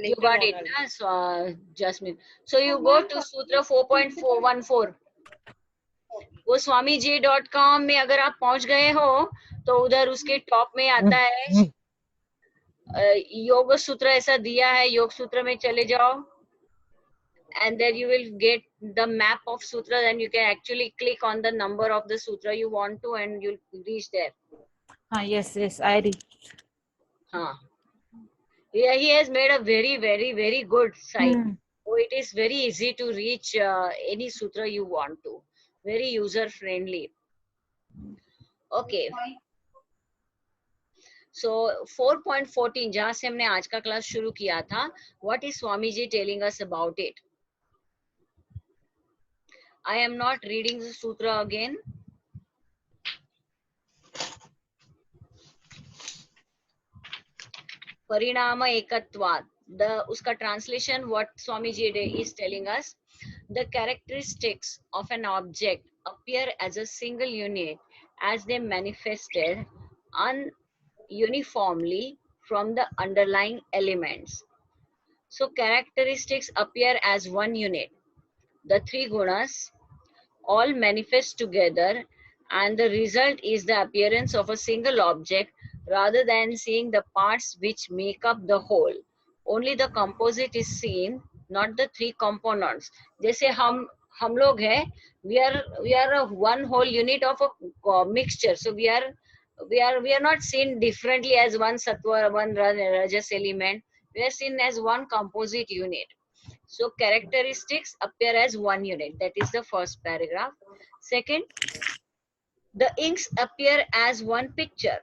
You got it, na? So, Jasmine. So you go to Sutra 4.414. वो swamij.com में अगर आप पहुंच गए हो तो उधर उसके टॉप में आता है योग सूत्र ऐसा दिया है. योग सूत्र में चले जाओ and then you will get the map of sutra, and you can actually click on the number of the sutra you want to and you'll reach there. Yes, I read. Yeah, he has made a very good site. So it is very easy to reach any sutra you want to. Very user friendly. Okay. So 4.14 जहाँ से हमने आज का class शुरू किया था. What is Swamiji telling us about it? I am not reading the sutra again. Parinama ekatvat. Uska translation, what Swamiji is telling us, the characteristics of an object appear as a single unit as they manifested uniformly from the underlying elements. So characteristics appear as one unit. The three gunas all manifest together, and the result is the appearance of a single object rather than seeing the parts which make up the whole. Only the composite is seen, not the three components. जैसे हम लोग हैं, we are a one whole unit of a mixture. So we are not seen differently as one sattva, one rajas element. We are seen as one composite unit. So characteristics appear as one unit. That is the first paragraph. Second, the inks appear as one picture.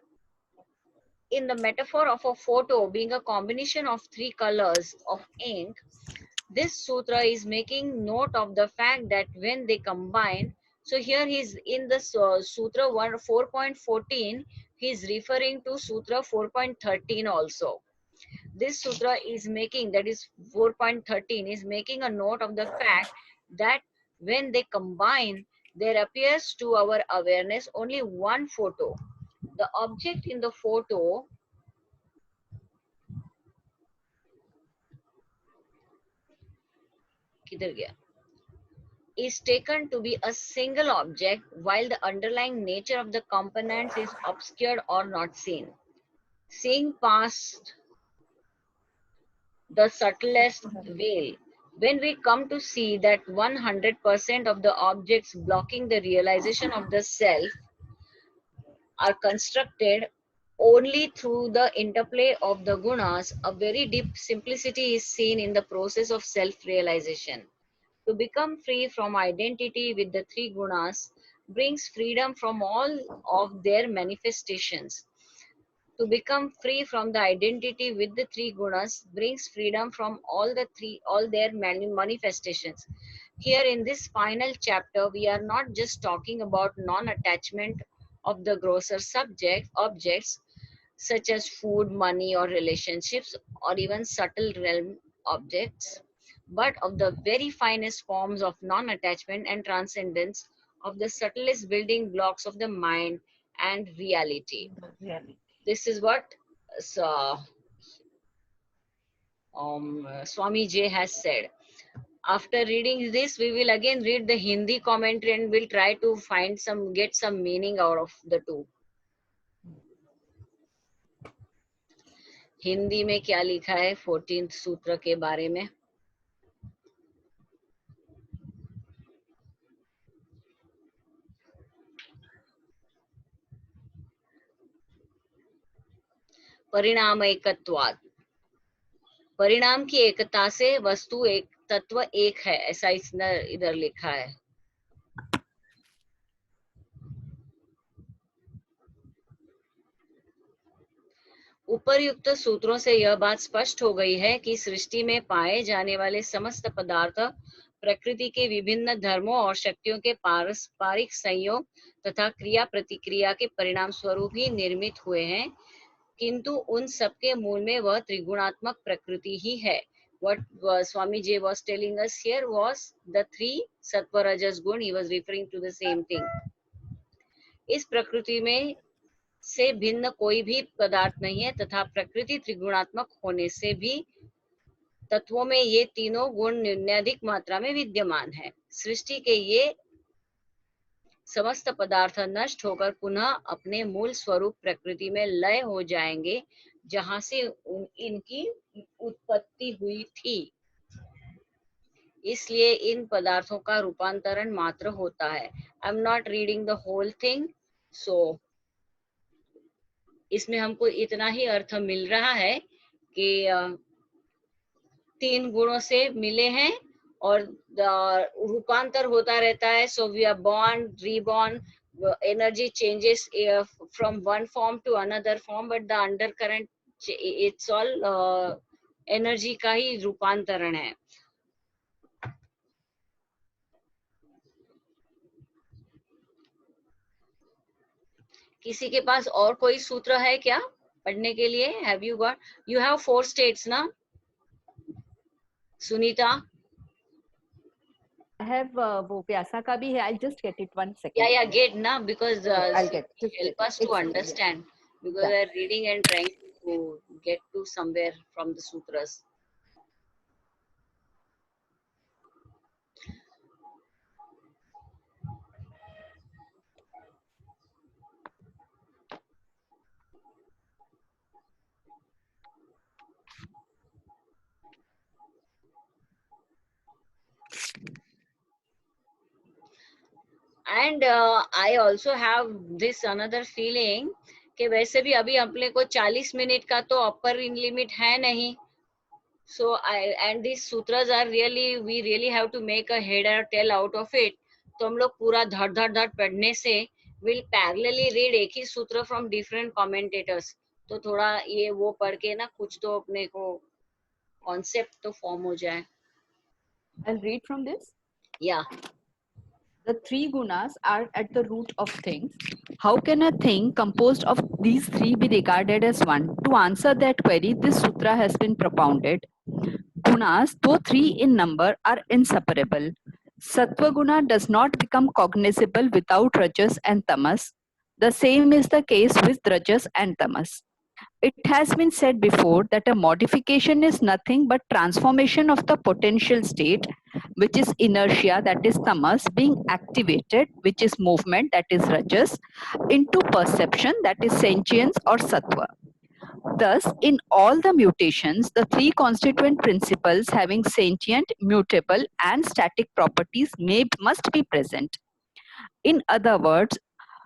In the metaphor of a photo being a combination of three colors of ink, this sutra is making note of the fact that when they combine, so here he's in the sutra 4.14, he's referring to sutra 4.13 also. This sutra is making, that is 4.13, is making a note of the fact that when they combine, there appears to our awareness only one photo. The object in the photo is taken to be a single object, while the underlying nature of the components is obscured or not seen. Seeing past the subtlest veil, when we come to see that 100% of the objects blocking the realization of the self are constructed only through the interplay of the gunas, a very deep simplicity is seen in the process of self-realization. To become free from identity with the three gunas brings freedom from all of their manifestations. To become free from the identity with the three gunas brings freedom from all their manifestations. Here in this final chapter, we are not just talking about non-attachment of the grosser objects such as food, money, or relationships, or even subtle realm objects, but of the very finest forms of non-attachment and transcendence of the subtlest building blocks of the mind and reality. This is what Swami J has said. After reading this, we will again read the Hindi commentary and we'll try to get some meaning out of the two. Hindi में क्या लिखा है 14th सूत्र के बारे में? परिणाम एकत्वाद, परिणाम की एकता से वस्तु एक तत्व एक है, ऐसा इधर लिखा है. उपर्युक्त सूत्रों से यह बात स्पष्ट हो गई है कि सृष्टि में पाए जाने वाले समस्त पदार्थ प्रकृति के विभिन्न धर्मों और शक्तियों के पारस्परिक संयोग तथा क्रिया प्रतिक्रिया के परिणाम स्वरूप ही निर्मित हुए हैं, किंतु उन सबके मूल में वह त्रिगुणात्मक प्रकृति ही है. What Swami J was telling us here was the three sattva rajas gun. He was referring to the same thing. इस प्रकृति में से भिन्न कोई भी पदार्थ नहीं है तथा प्रकृति त्रिगुणात्मक होने से भी तत्वों में ये तीनों गुण न्यूनाधिक मात्रा में विद्यमान है. सृष्टि के ये समस्त पदार्थ नष्ट होकर पुनः अपने मूल स्वरूप प्रकृति में लय हो जाएंगे, जहां से इनकी उत्पत्ति हुई थी. इसलिए इन पदार्थों का रूपांतरण मात्र होता है. I am not reading the whole thing, so इसमें हमको इतना ही अर्थ मिल रहा है कि तीन गुणों से मिले हैं और रूपांतर होता रहता है. So we are born, reborn, energy changes from one form to another form, but the undercurrent, it's all energy का ही रूपांतरण है. किसी के पास और कोई सूत्र है क्या पढ़ने के लिए? Have you got? You have 4 states ना? सुनीता? I have वो प्यासा का भी है. I'll just get it 1 second. Yeah, get na, because I'll get. help us to understand, because we are reading and trying to get to somewhere from the sutras. And I also have this another feeling कि वैसे भी अभी अपने को 40 minute का तो upper limit है नहीं. So and these sutras are really, we really have to make a head or tail out of it. तो हम लोग पूरा धड़ धड़ धड़ पढ़ने से will parallelly read एक ही सूत्र from different commentators. तो थोड़ा ये वो पढ़ के ना कुछ तो अपने को concept तो form हो जाए. I'll read from this. Yeah. The three gunas are at the root of things. How can a thing composed of these three be regarded as one? To answer that query, this sutra has been propounded. Gunas, though three in number, are inseparable. Sattva guna does not become cognizable without rajas and tamas. The same is the case with rajas and tamas. It has been said before that a modification is nothing but transformation of the potential state, which is inertia, that is tamas, being activated, which is movement, that is rajas, into perception, that is sentience or sattva. Thus, in all the mutations, the three constituent principles having sentient, mutable, and static properties must be present. In other words,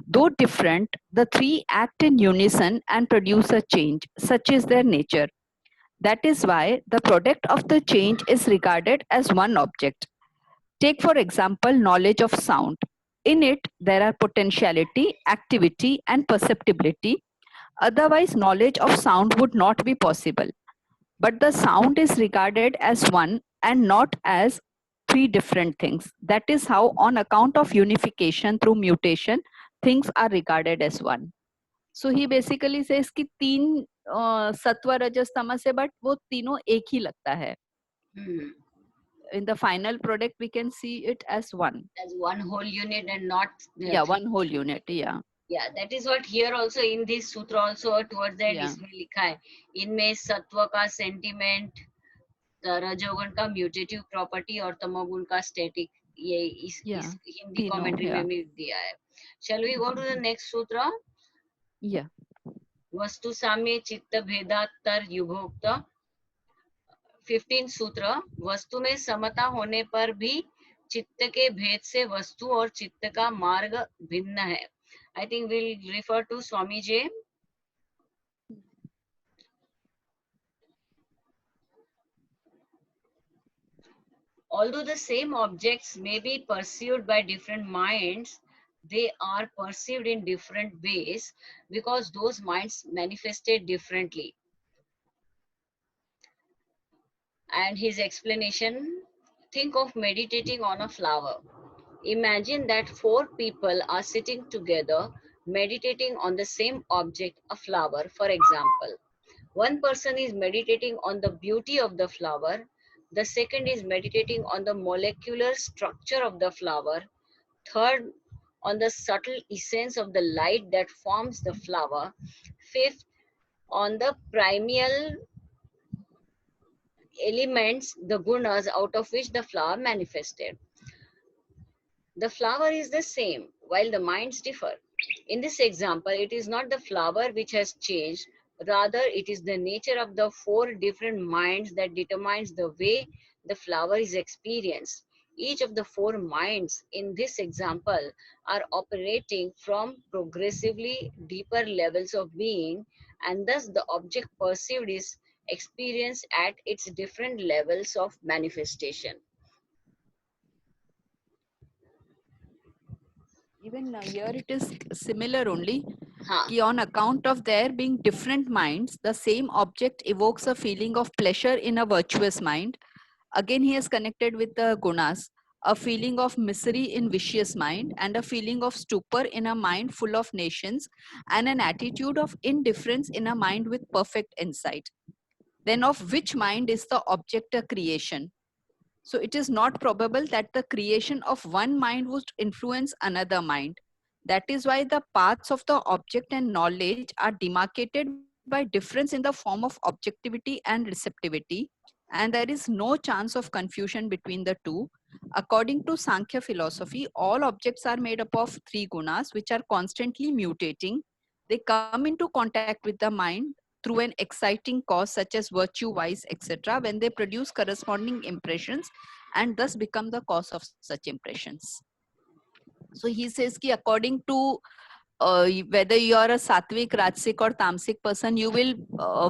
though different, the three act in unison and produce a change. Such is their nature. That is why the product of the change is regarded as one object. Take, for example, knowledge of sound. In it, there are potentiality, activity, and perceptibility. Otherwise, knowledge of sound would not be possible. But the sound is regarded as one and not as three different things. That is how, on account of unification through mutation, things are regarded as one. So he basically says कि तीन सत्व रजस तमस है, but वो तीनों एक ही लगता है. In the final product, we can see it as one. As one whole unit and not Yeah, one whole unit. Yeah. Yeah, that is what here also in this sutra also towards the end इसमें लिखा है. इनमें सत्व का sentiment, रजोगुण का म्यूटेटिव property और तमोगुण का स्टैटिक, ये इस हिंदी कमेंट्री में भी दिया है. Shall we go to the next sutra? Yeah. वस्तु साम्य चित्त भेदात्तर युभोक्त. 15 सूत्र. वस्तु में समता होने पर भी चित्त के भेद से वस्तु और चित्त का मार्ग भिन्न है. I think we'll refer to Swami J. Although the same objects may be perceived by different minds, they are perceived in different ways because those minds manifested differently. And his explanation, think of meditating on a flower. Imagine that 4 people are sitting together meditating on the same object, a flower, for example. One person is meditating on the beauty of the flower. The second is meditating on the molecular structure of the flower. Third, on the subtle essence of the light that forms the flower. Fifth, on the primal elements, the gunas, out of which the flower manifested. The flower is the same, while the minds differ. In this example, it is not the flower which has changed, rather it is the nature of the 4 different minds that determines the way the flower is experienced. Each of the 4 minds in this example are operating from progressively deeper levels of being, and thus the object perceived is experienced at its different levels of manifestation. Even here it is similar only. On account of there being different minds, the same object evokes a feeling of pleasure in a virtuous mind. Again, he is connected with the gunas, a feeling of misery in vicious mind, and a feeling of stupor in a mind full of nations, and an attitude of indifference in a mind with perfect insight. Then of which mind is the object a creation? So it is not probable that the creation of one mind would influence another mind. That is why the paths of the object and knowledge are demarcated by difference in the form of objectivity and receptivity, and there is no chance of confusion between the two. According to Sankhya philosophy, all objects are made up of 3 gunas which are constantly mutating. They come into contact with the mind through an exciting cause such as virtue, vice, etc., when they produce corresponding impressions and thus become the cause of such impressions. So he says ki according to whether you are a sattvic, rajasic or tamasic person, you will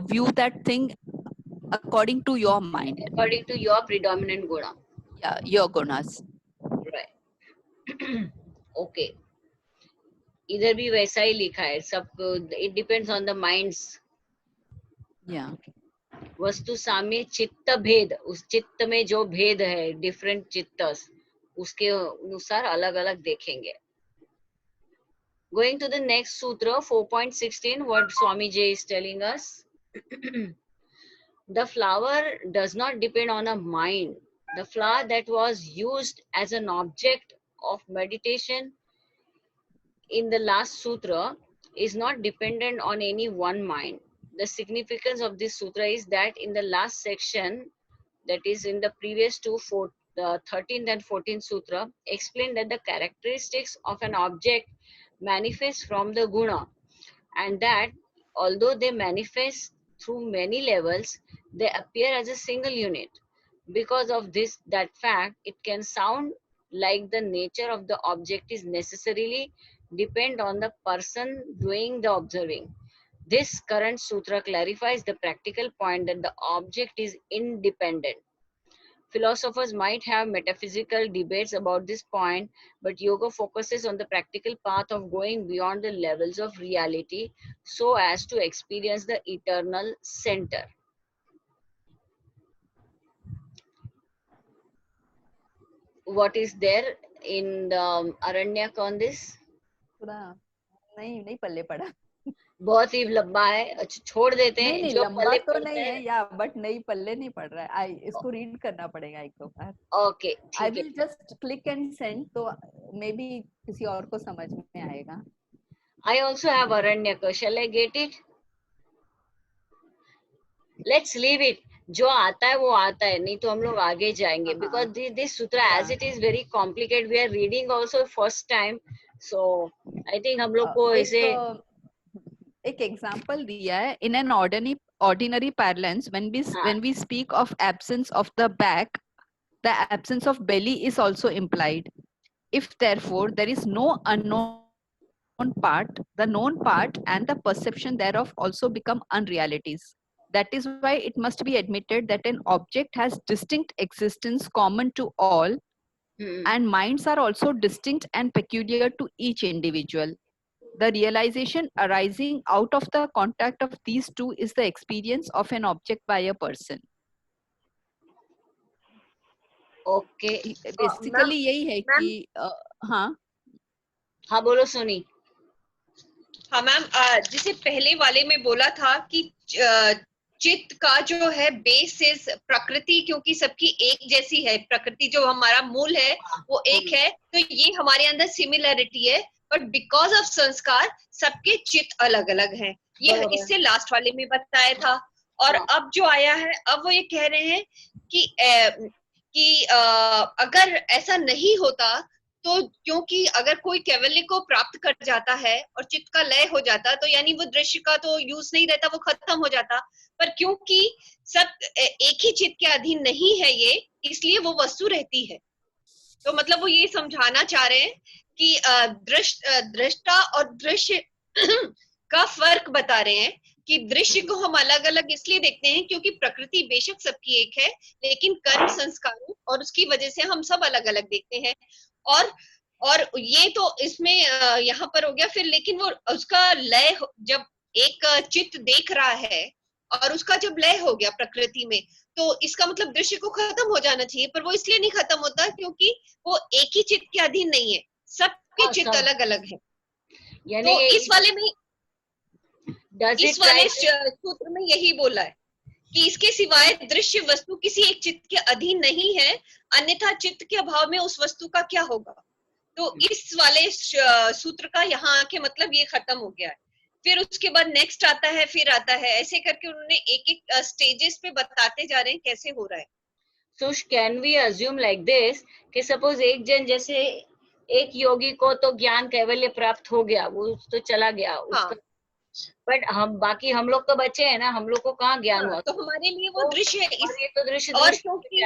view that thing according to your mind. According to your predominant guna. Yeah, your gunas. Right. Okay. इधर भी वैसा ही लिखा है सब. It depends on the minds. Yeah. वस्तु साम्य चित्त भेद, उस चित्त में जो भेद है डिफरेंट चित्तस, उसके अनुसार अलग अलग देखेंगे. Going to the next sutra 4.16, what Swami J is telling us. The flower does not depend on a mind The flower that was used as an object of meditation in the last sutra is not dependent on any one mind. The significance of this sutra is that in the last section, that is in the previous two, the 13th and 14th sutra, explained that the characteristics of an object manifest from the guna, and that although they manifest through many levels, they appear as a single unit. Because of that fact, it can sound like the nature of the object is necessarily depend on the person doing the observing. This current sutra clarifies the practical point that the object is independent. Philosophers might have metaphysical debates about this point, but yoga focuses on the practical path of going beyond the levels of reality so as to experience the eternal center. What is there in the Aranyak on this? पूरा नहीं पल्ले पड़ा. बहुत ही लंबा है. अच्छा छोड़ देते हैं. नहीं जो लंबा पल्ले तो पड़ता नहीं है है या बट नहीं पल्ले नहीं पड़ रहा है. इसको रीड करना पड़ेगा एक दो बार. ओके आई ठीक है. Will just click and send तो मे बी किसी और को समझ में आएगा. I also have Aranyaka. Shall I get it? Let's leave it. जो आता है वो आता है, नहीं तो हम लोग आगे जाएंगे. Because this sutra as it is very complicated. We are reading also first time, so I think हम लोग को इसे एक एग्जांपल दिया है. In an ordinary parlance, when we speak of absence of the back, the absence of belly is also implied. If therefore there is no unknown part, the known part and the perception thereof also become unrealities. That is why it must be admitted that an object has distinct existence common to all, and minds are also distinct and peculiar to each individual. The realization arising out of the contact of these two is the experience of an object by a person. Okay. Basically यही है कि हाँ बोलो सोनी. हाँ ma'am, जिसे पहले वाले में बोला था कि चित्त का जो है बेसिस प्रकृति, क्योंकि सबकी एक जैसी है प्रकृति, जो हमारा मूल है वो एक है, तो ये हमारे अंदर सिमिलरिटी है. बट बिकॉज ऑफ संस्कार सबके चित्त अलग अलग हैं. ये इससे लास्ट वाले में बताया था. और अब जो आया है, अब वो ये कह रहे हैं कि अगर ऐसा नहीं होता तो, क्योंकि अगर कोई कैवल्य को प्राप्त कर जाता है और चित्त का लय हो जाता तो यानी वो दृश्य का तो यूज नहीं रहता, वो खत्म हो जाता. पर क्योंकि सब एक ही चित्त के अधीन नहीं है ये, इसलिए वो वस्तु रहती है. तो मतलब वो ये समझाना चाह रहे हैं कि दृष्टा और दृश्य का फर्क बता रहे हैं कि दृश्य को हम अलग अलग इसलिए देखते हैं क्योंकि प्रकृति बेशक सबकी एक है, लेकिन कर्म संस्कारों और उसकी वजह से हम सब अलग अलग देखते हैं. और ये तो इसमें यहाँ पर हो गया. फिर लेकिन वो उसका लय, जब एक चित्त देख रहा है और उसका जब लय हो गया प्रकृति में, तो इसका मतलब दृश्य को खत्म हो जाना चाहिए. पर वो इसलिए नहीं खत्म होता क्योंकि वो एक ही चित्त के अधीन नहीं है, सबके चित्त अलग अलग है. तो इस वाले में, इस वाले सूत्र में यही बोला है कि इसके सिवाय दृश्य वस्तु किसी एक चित्त के अधीन नहीं है, अन्यथा चित्त के अभाव में उस वस्तु का क्या होगा. तो इस वाले सूत्र का यहाँ आके मतलब ये खत्म हो गया है. फिर उसके बाद नेक्स्ट आता है, फिर आता है, ऐसे करके उन्होंने एक एक स्टेजेस पे बताते जा रहे हैं कैसे हो रहा है. So can we assume like this कि सपोज एक जन, जैसे एक योगी को तो ज्ञान कैवल्य प्राप्त हो गया, वो तो चला गया उसका, बट हम लोग तो बचे हैं ना, हम लोग को कहाँ ज्ञान हुआ. तो हमारे लिए वो दृश्य है. तो दृश्य और क्योंकि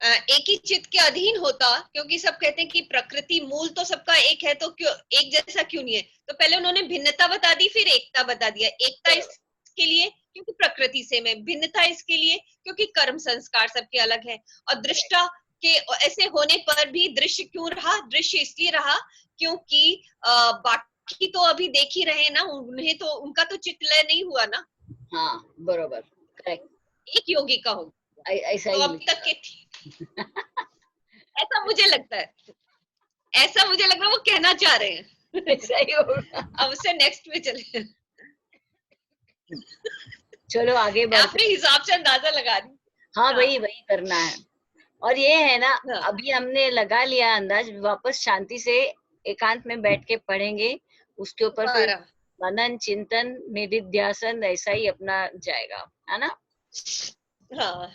एक ही चित्त के अधीन होता, क्योंकि सब कहते हैं कि प्रकृति मूल तो सबका एक है, तो क्यों एक जैसा क्यों नहीं है. तो पहले उन्होंने भिन्नता बता दी, फिर एकता बता दिया. एकता इसके लिए क्योंकि प्रकृति से में, भिन्नता इसके लिए क्योंकि कर्म संस्कार सबके अलग है. और दृष्टा के ऐसे होने पर भी दृश्य क्यों रहा, दृश्य इसलिए रहा क्योंकि बाकी तो अभी देख ही रहे ना, उन्हें तो उनका तो चित्त लय नहीं हुआ ना. हाँ बरोबर, करेक्ट. एक योगी का हो ऐसा तो अभी तक के थी. ऐसा मुझे लगता है, ऐसा मुझे लग रहा है वो कहना चाह रहे हैं. ऐसा ही होगा. अब से नेक्स्ट में चले. चलो आगे बढ़ते. अपने हिसाब से अंदाजा लगा दी. हाँ वही करना है. और ये है ना, हाँ। अभी हमने लगा लिया अंदाज, वापस शांति से एकांत में बैठ के पढ़ेंगे, उसके ऊपर फिर दोबारा। मनन चिंतन निधिध्यासन ऐसा ही अपना जाएगा, है ना। हाँ।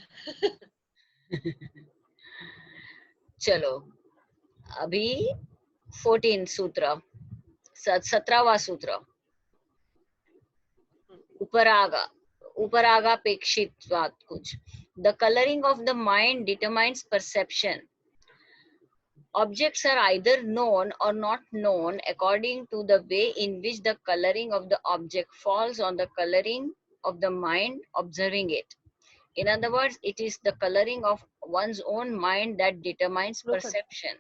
चलो अभी 14 सूत्र, 17वां सूत्र, उपरागापेक्षित बात कुछ। The colouring of the mind determines perception. Objects are either known or not known according to the way in which the coloring of the object falls on the coloring of the mind observing it. In other words, it is the coloring of one's own mind that determines perception.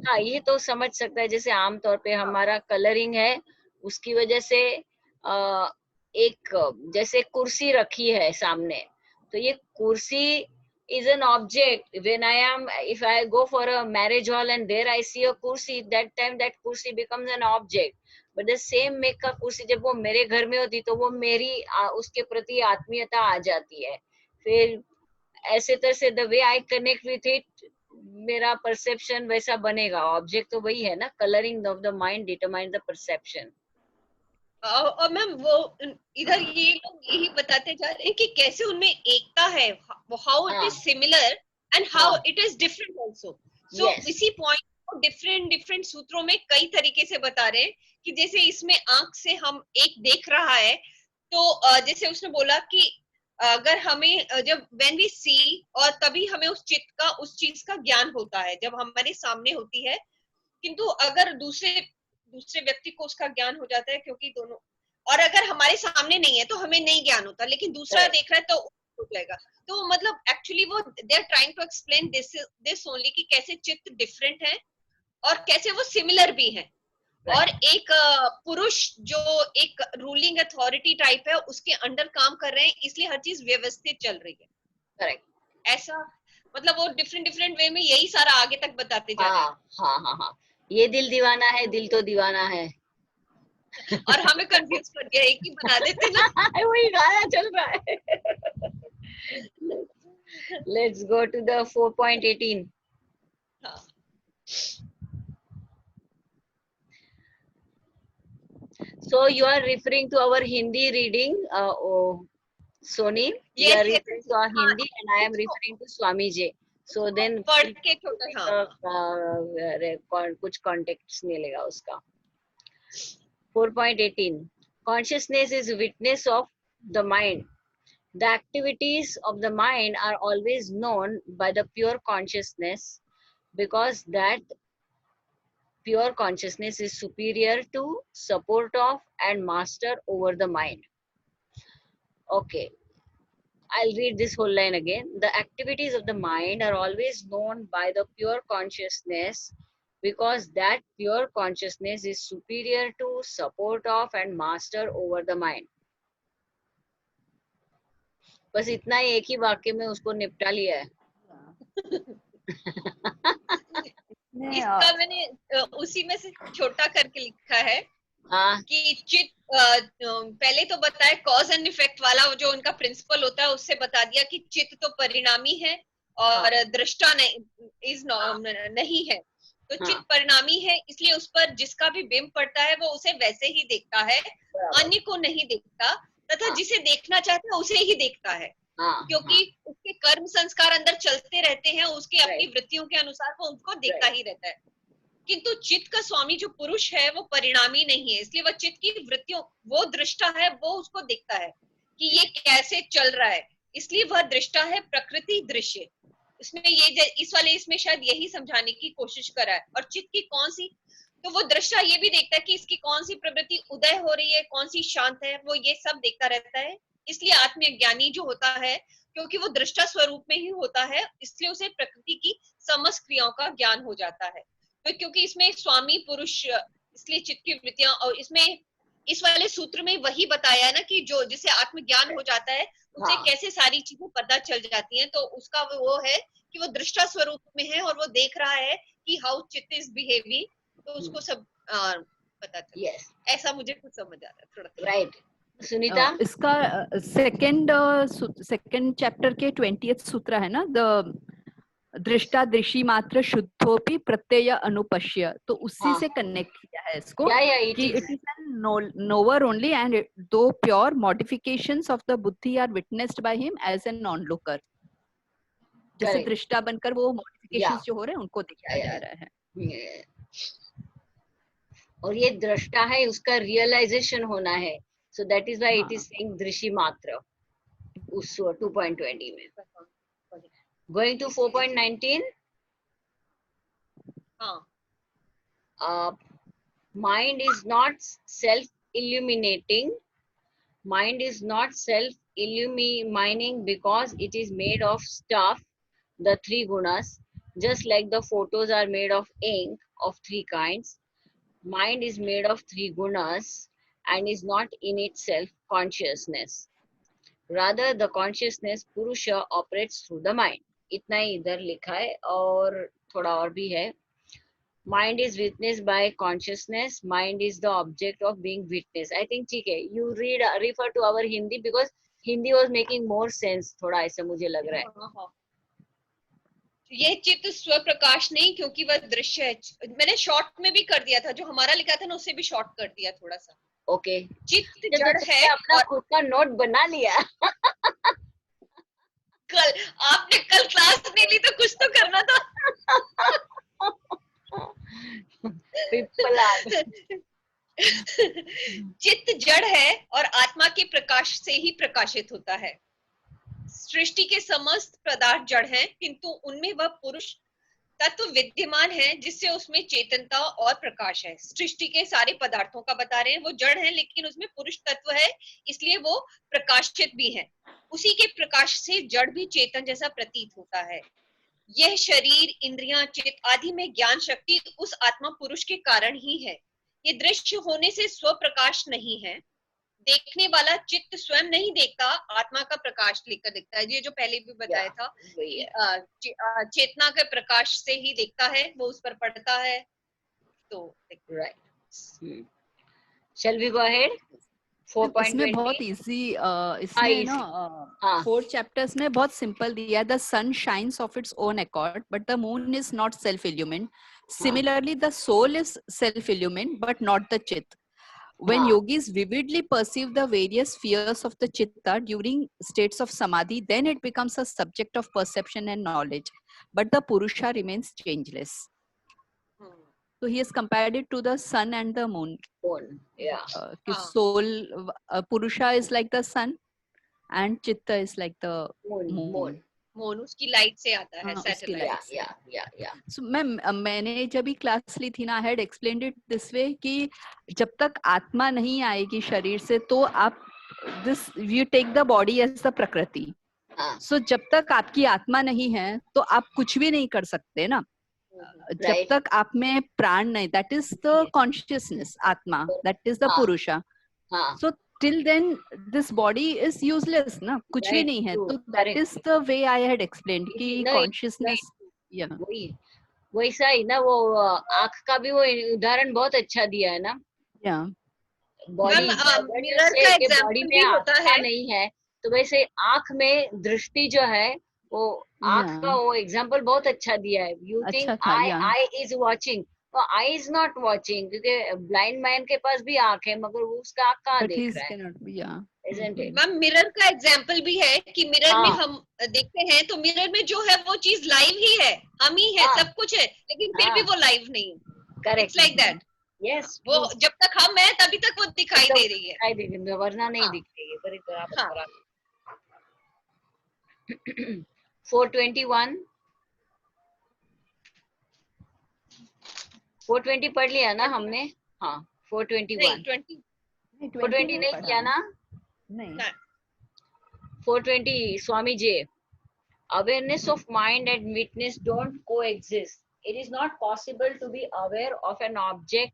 हाँ, ये तो समझ सकता है, जैसे आमतौर पे हमारा कलरिंग है, उसकी वजह से एक जैसे कुर्सी रखी है सामने, तो ये कुर्सी is an object. When if I go for a marriage hall and there I see a kursi, that time that kursi becomes an object. But the same make का कुर्सी जब वो मेरे घर में होती तो वो मेरी उसके प्रति आत्मीयता आ जाती है। फिर ऐसे तरह से the way I connect with it, मेरा perception वैसा बनेगा। ऑब्जेक्ट तो वही है ना, coloring of the mind determines the perception. और मैम वो इधर ये लोग यही बताते जा रहे हैं कि कैसे उनमें एकता है, how it is similar and how it is different also. So इसी पॉइंट को डिफरेंट सूत्रों में कई तरीके से बता रहे हैं कि जैसे इसमें आंख से हम एक देख रहा है, तो जैसे उसने बोला कि अगर हमें जब व्हेन वी सी, और तभी हमें उस चित्त का, उस चीज का ज्ञान होता है जब हमारे सामने होती है, किंतु अगर दूसरे व्यक्ति को उसका ज्ञान हो जाता है, क्योंकि दोनों, और अगर हमारे सामने नहीं है तो हमें नहीं ज्ञान होता, लेकिन दूसरा देख रहा है तो हो जाएगा. तो मतलब एक्चुअली वो they are trying to explain this only कि कैसे चित्त डिफरेंट है और कैसे वो सिमिलर भी है. और एक पुरुष जो एक रूलिंग अथॉरिटी टाइप है उसके अंडर काम कर रहे हैं, इसलिए हर चीज व्यवस्थित चल रही है. करेक्ट. ऐसा मतलब वो डिफरेंट वे में यही सारा आगे तक बताते जा रहे हैं. हाँ. ये दिल दीवाना है, दिल तो दीवाना है. और हमें कंफ्यूज कर दिया, एक ही बना देते ना. वही गाना चल रहा है. Let's go to the 4.18. So you are referring to our Hindi reading, Sony. Yes, you are referring to our Hindi, and I am referring to Swami Ji. So then कुछ context मिलेगा उसका. 4.18. Consciousness is witness of the mind. The activities of the mind are always known by the pure consciousness, because that pure consciousness is superior to, support of, and master over the mind. Okay. I'll read this whole line again. The activities of the mind are always known by the pure consciousness, because that pure consciousness is superior to, support of, and master over the mind. बस इतना ही एक ही वाक्य में उसको निपटा लिया है. इसका मैंने उसी में से छोटा करके लिखा है कि चित्त, पहले तो बताया कॉज एंड इफेक्ट वाला जो उनका प्रिंसिपल होता है, उससे बता दिया कि चित्त तो परिणामी है और दृष्टा नहीं है. तो चित्त परिणामी है, इसलिए उस पर जिसका भी बिंब पड़ता है वो उसे वैसे ही देखता है, अन्य को नहीं देखता, तथा जिसे देखना चाहता है उसे ही देखता है, क्योंकि उसके कर्म संस्कार अंदर चलते रहते हैं, उसके अपनी वृत्तियों के अनुसार वो उनको देखता ही रहता है. किंतु चित्त का स्वामी जो पुरुष है वो परिणामी नहीं है, इसलिए वह चित्त की वृत्तियों, वो दृष्टा है, वो उसको देखता है कि ये कैसे चल रहा है, इसलिए वह दृष्टा है. प्रकृति दृश्य, इसमें ये इस वाले इसमें शायद यही समझाने की कोशिश करा है. और चित्त की कौन सी, तो वो दृष्टा ये भी देखता है कि इसकी कौन सी प्रवृत्ति उदय हो रही है, कौन सी शांत है, वो ये सब देखता रहता है. इसलिए आत्मज्ञानी जो होता है, क्योंकि वो दृष्टा स्वरूप में ही होता है, इसलिए उसे प्रकृति की समस्त क्रियाओं का ज्ञान हो जाता है. तो क्योंकि इसमें स्वामी पुरुष, इसलिए चित्त की वृत्तियां, और इसमें इस वाले सूत्र में वही बताया है ना कि जो जिसे आत्मज्ञान हो जाता है उसे कैसे सारी चीजें पता चल जाती हैं. तो उसका वो है कि वो दृष्टा स्वरूप में है और वो देख रहा है कि हाउ चित्त इज बिहेविंग, तो उसको सब पता चल. ऐसा मुझे कुछ समझ आ रहा है थोड़ा. राइट. सुनीता, इसका सेकंड चैप्टर के 20th सूत्र है ना, द दृष्टा दृषि मात्र शुद्धोपि प्रत्यय अनुपश्य, तो उसी हाँ। से कनेक्ट किया है इसको it कि is. It is an knower only and though pure modifications of the buddhi are witnessed by him as an onlooker. जैसे Correct. दृष्टा बनकर वो मॉडिफिकेशंस Yeah. जो हो रहे हैं उनको दिखाया Yeah, जा yeah. रहा है. और ये दृष्टा है, उसका रियलाइजेशन होना है. So that is why it हाँ. is saying दृषि मात्र उस 2.20 में. Going to 4.19. हाँ. Mind is not self-illuminating. Mind is not self-illumining because it is made of stuff, the three gunas, just like the photos are made of ink of three kinds. Mind is made of three gunas and is not in itself consciousness. Rather, the consciousness Purusha operates through the mind. इतना ही इधर लिखा है और थोड़ा और भी है. Mind is witnessed by consciousness. Mind is the object of being witnessed. I think ठीक है. You refer to our Hindi because Hindi was making more sense. थोड़ा ऐसा मुझे लग रहा है. ये चित्त स्व प्रकाश नहीं, क्योंकि वह दृश्य है. मैंने शॉर्ट में भी कर दिया था, जो हमारा लिखा था ना उससे भी शॉर्ट कर दिया थोड़ा सा. ओके. चित्त जड़ है. अपना खुद का नोट बना लिया. आपने कल क्लास नहीं ली तो कुछ तो करना था. चित्त जड़ है और आत्मा के प्रकाश से ही प्रकाशित होता है. सृष्टि के समस्त पदार्थ जड़ हैं, किंतु उनमें वह पुरुष तत्व विद्यमान है जिससे उसमें चेतनता और प्रकाश है. सृष्टि के सारे पदार्थों का बता रहे हैं, वो जड़ है लेकिन उसमें पुरुष तत्व है, इसलिए वो प्रकाशित भी है. उसी के प्रकाश से जड़ भी चेतन जैसा प्रतीत होता है. यह शरीर, इंद्रियां, चित्त आदि में ज्ञान शक्ति उस आत्मा पुरुष के कारण ही है. ये दृश्य होने से स्व प्रकाश नहीं है. देखने वाला चित्त स्वयं नहीं देखता, आत्मा का प्रकाश लेकर देखता है. ये जो पहले भी बताया था, चेतना के प्रकाश से ही देखता है, वो उस पर पड़ता है. तो right. Shall we go ahead? 4.20. इसमें बहुत इजी, इसमें ना 4 चैप्टर्स में बहुत सिंपल दिया है. The sun shines of its own accord but the moon is not self illumined. Similarly, the soul is self-illumined but not the chit. When yogis vividly perceive the various spheres of the chitta during states of samadhi, then it becomes a subject of perception and knowledge. But the purusha remains changeless. So he has compared it to the sun and the moon. Yeah. Soul, purusha is like the sun and chitta is like the moon. मोन उसकी light से आता है, satellite. या. So मैंने जब भी class ली थी ना, I had explained it this way कि जब तक आत्मा नहीं आएगी शरीर से तो आप this you take the body as the प्रकृति. सो जब तक आपकी आत्मा नहीं है तो आप कुछ भी नहीं कर सकते ना. जब तक आप में प्राण नहीं, दैट इज द कॉन्शियसनेस, आत्मा, दैट इज द पुरुषा. सो till then this body is useless ना, कुछ भी नहीं है. तो that is the way I had explained कि consciousness. वैसा ही ना, वो आँख का भी वो उदाहरण बहुत अच्छा दिया है ना. बॉडी में आँख नहीं है तो वैसे आँख में दृष्टि जो है वो आँख का वो एग्जाम्पल बहुत अच्छा दिया है. You think I is watching, I is not watching, क्योंकि ब्लाइंड मैन के पास भी आंख है मगर वो उसका आंख कहाँ देख रहा है. मैम मिरर का एग्जांपल भी है कि मिरर में हम देखते हैं तो मिरर में जो है वो चीज लाइव ही है, हम ही है, सब कुछ है, लेकिन फिर भी वो लाइव नहीं. Correct, like that. यस, वो जब तक हम है तभी तक वो दिखाई दे रही है, वरना नहीं दिख रही है. 421 420 पढ़ लिया ना हमने. 421 420 नहीं किया ना. 420 Swami ji. Awareness of mind and witness don't coexist. It is not possible to be aware of an object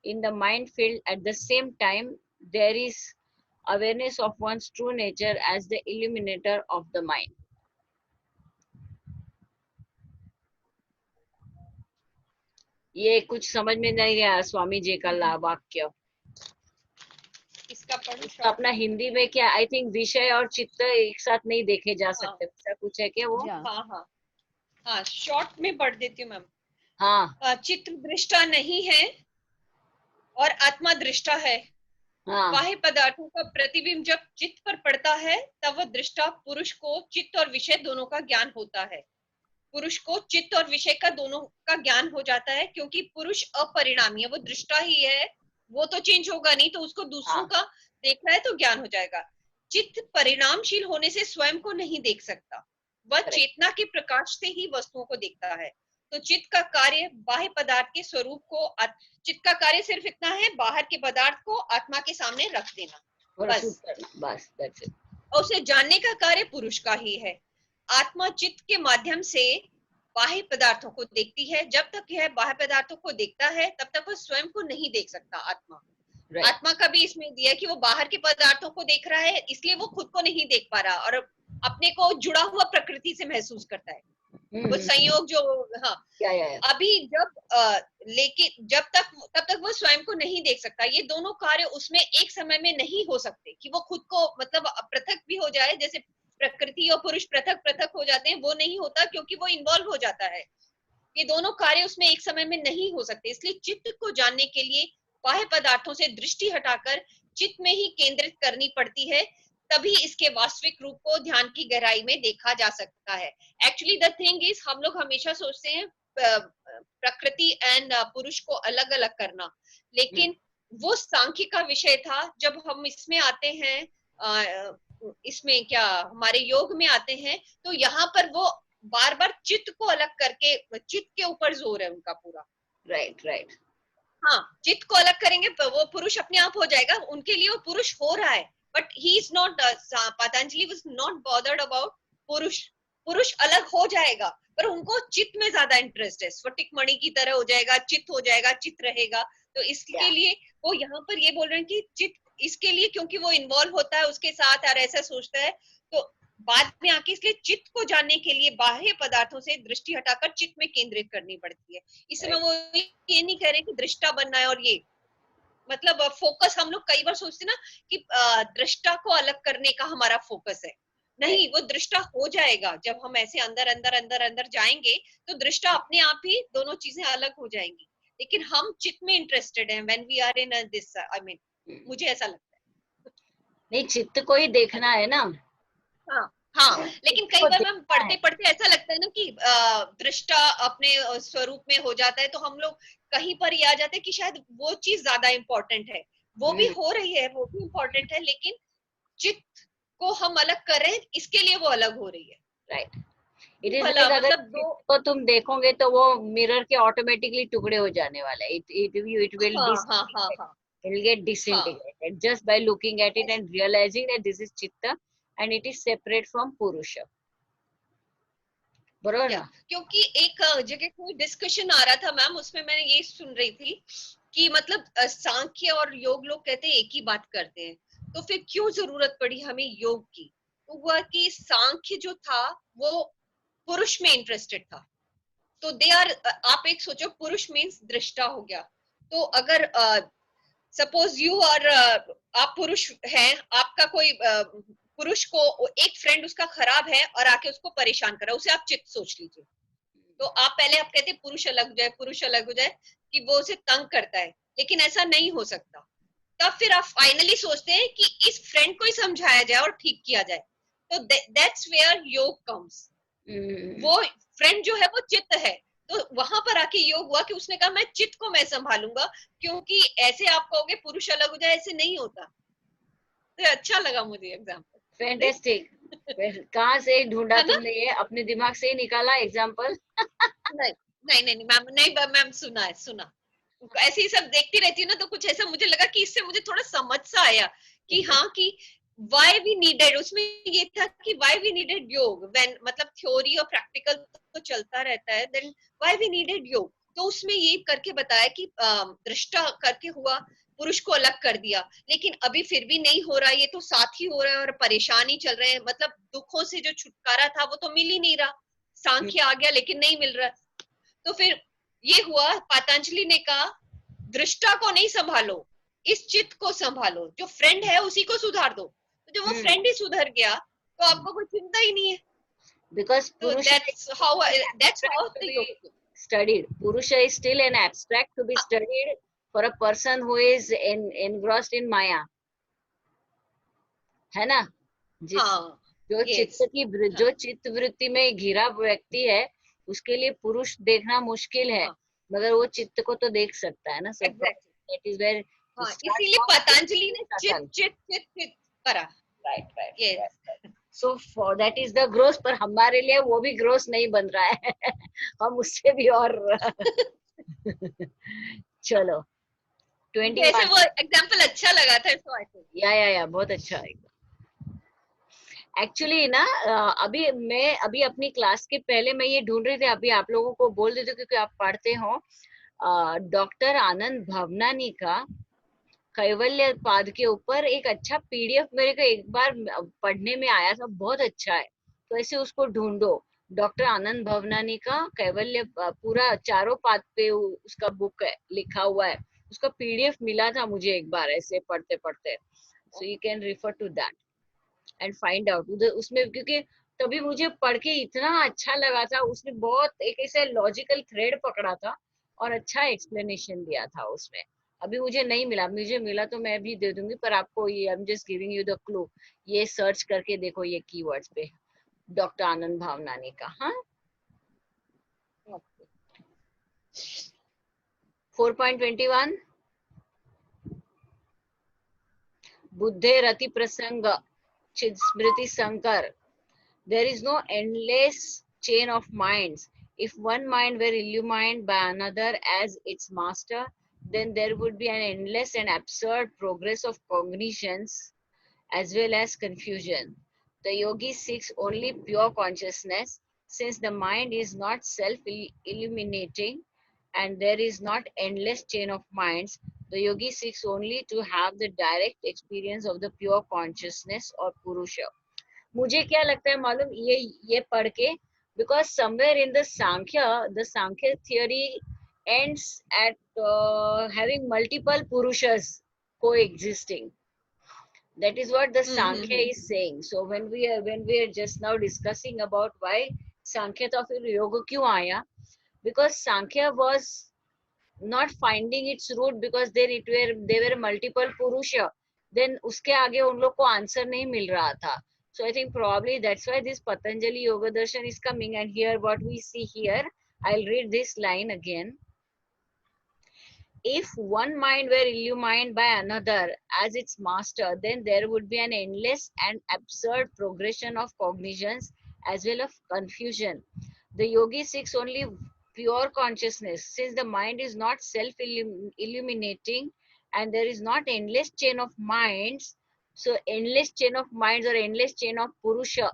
in the mind field at the same time there is awareness of one's true nature as the illuminator of the mind. ये कुछ समझ में नहीं गया स्वामी जी का वाक्य. इसका अपना हिंदी में क्या, आई थिंक विषय और चित्त एक साथ नहीं देखे जा सकते, ऐसा कुछ है क्या वो. हाँ, शॉर्ट में पढ़ देती हूँ मैम। हाँ चित्त दृष्टा नहीं है और आत्मा दृष्टा है। हाँ बाह्य पदार्थों का प्रतिबिंब जब चित्त पर पड़ता है तब वह दृष्टा पुरुष को चित्त और विषय दोनों का ज्ञान होता है। पुरुष को चित्त और विषय का दोनों का ज्ञान हो जाता है, क्योंकि पुरुष अपरिणामी है, वो दृष्टा ही है, वो तो चेंज होगा नहीं, तो उसको दूसरों का देख रहा है तो ज्ञान हो जाएगा। चित्त परिणामशील होने से स्वयं को नहीं देख सकता, वह चेतना के प्रकाश से ही वस्तुओं को देखता है। तो चित्त का कार्य बाह्य पदार्थ के स्वरूप को, चित्त का कार्य सिर्फ इतना है, बाहर के पदार्थ को आत्मा के सामने रख देना, बस that's it. और उसे जानने का कार्य पुरुष का ही है। आत्मा चित्त के माध्यम से बाह्य पदार्थों को देखती है। जब तक यह बाह्य पदार्थों को देखता है तब तक वह स्वयं को नहीं देख सकता। आत्मा का भी इसमें दिया कि वो बाहर के पदार्थों को देख रहा है, इसलिए वो खुद को नहीं देख पा रहा और अपने को जुड़ा हुआ प्रकृति से महसूस करता है। वो संयोग जो अभी जब लेकिन तब तक वो स्वयं को नहीं देख सकता। ये दोनों कार्य उसमें एक समय में नहीं हो सकते कि वो खुद को मतलब पृथक भी हो जाए, जैसे प्रकृति और पुरुष पृथक पृथक हो जाते हैं, वो नहीं होता क्योंकि वो इन्वॉल्व हो जाता है। ये दोनों कार्य उसमें एक समय में नहीं हो सकते, इसलिए चित्त को जानने के लिए बाह्य पदार्थों से दृष्टि हटाकर चित्त में ही केंद्रित करनी पड़ती है, तभी इसके वास्तविक रूप को ध्यान की गहराई में देखा जा सकता है। एक्चुअली द थिंग इज, हम लोग हमेशा सोचते हैं प्रकृति एंड पुरुष को अलग अलग करना, लेकिन वो सांख्य का विषय था। जब हम इसमें आते हैं, इसमें क्या हमारे योग में आते हैं, तो यहाँ पर वो बार बार चित्त को अलग करके, चित्त के ऊपर जोर है उनका पूरा। राइट हाँ, चित्त को अलग करेंगे वो पुरुष अपने आप हो जाएगा, उनके लिए वो पुरुष हो रहा है, but he is not, Patanjali was not bothered about पुरुष अलग हो जाएगा, पर उनको चित्त में ज्यादा इंटरेस्ट है। स्फटिक मणि की तरह हो जाएगा, चित्त हो जाएगा, चित्त रहेगा। तो इसके लिए वो यहाँ पर ये बोल रहे हैं कि चित्त इसके लिए, क्योंकि वो इन्वॉल्व होता है उसके साथ और ऐसा सोचता है, तो बाद में आके इसलिए चित्त को जानने के लिए बाह्य पदार्थों से दृष्टि हटाकर चित्त में केंद्रित करनी पड़ती है। इसमें वो ये नहीं कह रहे कि दृष्टा बनना है, और ये मतलब फोकस हम लोग कई बार सोचते ना कि दृष्टा को अलग करने का हमारा फोकस है, नहीं, वो दृष्टा हो जाएगा जब हम ऐसे अंदर अंदर अंदर अंदर जाएंगे, तो दृष्टा अपने आप ही दोनों चीजें अलग हो जाएंगी। लेकिन हम चित्त में इंटरेस्टेड हैं when we are in this, I mean मुझे ऐसा लगता है। नहीं, चित्त को ही देखना है ना। हाँ, लेकिन कई बार हम पढ़ते पढ़ते ऐसा लगता है ना कि दृष्टा अपने स्वरूप में हो जाता है, तो हम लोग कहीं पर ही आ जाते हैं कि शायद वो चीज ज्यादा इम्पोर्टेंट है। वो भी हो रही है, वो भी इम्पोर्टेंट है, लेकिन चित्त को हम अलग कर रहे हैं, इसके लिए वो अलग हो रही है। राइट, इट इज अगर तो तुम देखोगे तो वो मिरर के ऑटोमेटिकली टुकड़े हो जाने वाला है। It will get disintegrated just by looking at it and realizing that this is chitta and it is separate from purusha. बरोबर ना? क्योंकि एक जगह कोई डिस्कशन आ रहा था मैम, उसमें मैंने ये सुन रही थी कि मतलब सांख्य और योग लोग कहते हैं एक ही बात करते हैं, तो फिर क्यों जरूरत पड़ी हमें योग की? तो हुआ कि सांख्य जो था वो पुरुष में इंटरेस्टेड था, तो दे आर, आप एक सोचो, पुरुष मीन्स दृष्टा हो गया। तो अगर सपोज यू आर, आप पुरुष हैं, आपका कोई पुरुष को एक फ्रेंड उसका खराब है और आके उसको परेशान कर रहा है, उसे आप चित्त सोच लीजिए। तो आप पहले आप कहते पुरुष अलग हो जाए, पुरुष अलग हो जाए, कि वो उसे तंग करता है, लेकिन ऐसा नहीं हो सकता। तब फिर आप फाइनली सोचते हैं कि इस फ्रेंड को ही समझाया जाए और ठीक किया जाए, तो दैट्स वेयर योग कम्स। वो फ्रेंड जो है वो चित्त है, तो वहां पर आके योग हुआ कि उसने कहा मैं चित्त को मैं संभालूंगा, क्योंकि ऐसे आप कहोगे पुरुष अलग हो जाए, ऐसे नहीं होता। तो अच्छा लगा मुझे एग्जाम्पल। फैंटास्टिक। कहाँ से ढूंढा तुमने ये? अपने दिमाग से ही निकाला एग्जाम्पल? नहीं मैम, सुना ऐसे ही सब देखती रहती हूँ ना, तो कुछ ऐसा मुझे लगा कि इससे मुझे थोड़ा समझ सा आया कि हाँ, कि why we needed, उसमें ये था कि why we needed योग, when मतलब थ्योरी और प्रैक्टिकल तो चलता रहता है, then why we needed योग। तो उसमें ये करके बताया कि दृष्टा करके हुआ, पुरुष को अलग कर दिया, लेकिन अभी फिर भी नहीं हो रहा, ये तो साथ ही हो रहा है और परेशान ही चल रहे हैं, मतलब दुखों से जो छुटकारा था वो तो मिल ही नहीं रहा। सांख्य आ गया लेकिन नहीं मिल रहा। तो फिर ये हुआ, पतंजलि ने कहा दृष्टा को नहीं संभालो, इस चित्त को संभालो, जो फ्रेंड है उसी को सुधार दो। तो जब वो फ्रेंड ही सुधर गया तो आपको कोई चिंता ही नहीं है। because So Purusha that's how to the be studied. Purusha is still an abstract to be studied for a person who is engrossed in Maya, है ना? हाँ जो yes जो चित्त वृत्ति में घिरा व्यक्ति है, उसके लिए पुरुष देखना मुश्किल है, हाँ मगर वो चित्त को तो देख सकता है ना. So exactly that is where हाँ इसीलिए पतंजलि ने चित चित चित चित करा. right. Yes. So for that is the gross, पर हमारे लिए वो भी gross नहीं बन रहा है. हम उससे भी और चलो 21. जैसे वो एग्जांपल अच्छा लगा था so I think. या बहुत अच्छा है. एक्चुअली ना मैं अभी अपनी क्लास के पहले मैं ये ढूंढ रही थी, अभी आप लोगों को बोल देती हूँ क्योंकि आप पढ़ते हो. डॉक्टर आनंद भवनानी का कैवल्य पाद के ऊपर एक अच्छा पीडीएफ मेरे को एक बार पढ़ने में आया था, बहुत अच्छा है. तो ऐसे उसको ढूंढो, डॉक्टर आनंद भवनानी का कैवल्य पूरा चारों पाद पे उसका बुक है, लिखा हुआ है. उसका पीडीएफ मिला था मुझे एक बार ऐसे पढ़ते पढ़ते. So you can refer to that and find out उसमें, क्योंकि तभी मुझे पढ़ के इतना अच्छा लगा था. उसने बहुत एक ऐसे लॉजिकल थ्रेड पकड़ा था और अच्छा एक्सप्लेनेशन दिया था उसमें. अभी मुझे नहीं मिला, मुझे मिला तो मैं भी दे दूंगी, पर आपको ये I am just giving you the clue. ये सर्च करके देखो ये कीवर्ड्स पे, डॉक्टर आनंद भावनानी का. हाँ 4.21 बुद्धे रति प्रसंग चिद स्मृति संकर. There is no endless chain of minds. If one mind were illumined by another as its master, then there would be an endless and absurd progress of cognitions as well as confusion. The yogi seeks only pure consciousness, since the mind is not self-illuminating and there is not endless chain of minds. The yogi seeks only to have the direct experience of the pure consciousness or Purusha. मुझे क्या लगता है मालूम ये पढ़ के, because somewhere in the Sankhya theory ends at having multiple Purushas coexisting. That is what the Sankhya is saying. So when we are just now discussing about why Sankhya तो फिर योग क्यों आया, because Sankhya was not finding its root because they were multiple Purusha. Then उसके आगे उन लोग को आंसर नहीं मिल रहा था. So I think probably that's why this Patanjali Yoga Darshan is coming. And here what we see here, I'll read this line again. If one mind were illumined by another as its master, then there would be an endless and absurd progression of cognitions as well as confusion. The yogi seeks only pure consciousness, since the mind is not self-illuminating and there is not endless chain of minds. So endless chain of minds or endless chain of Purusha,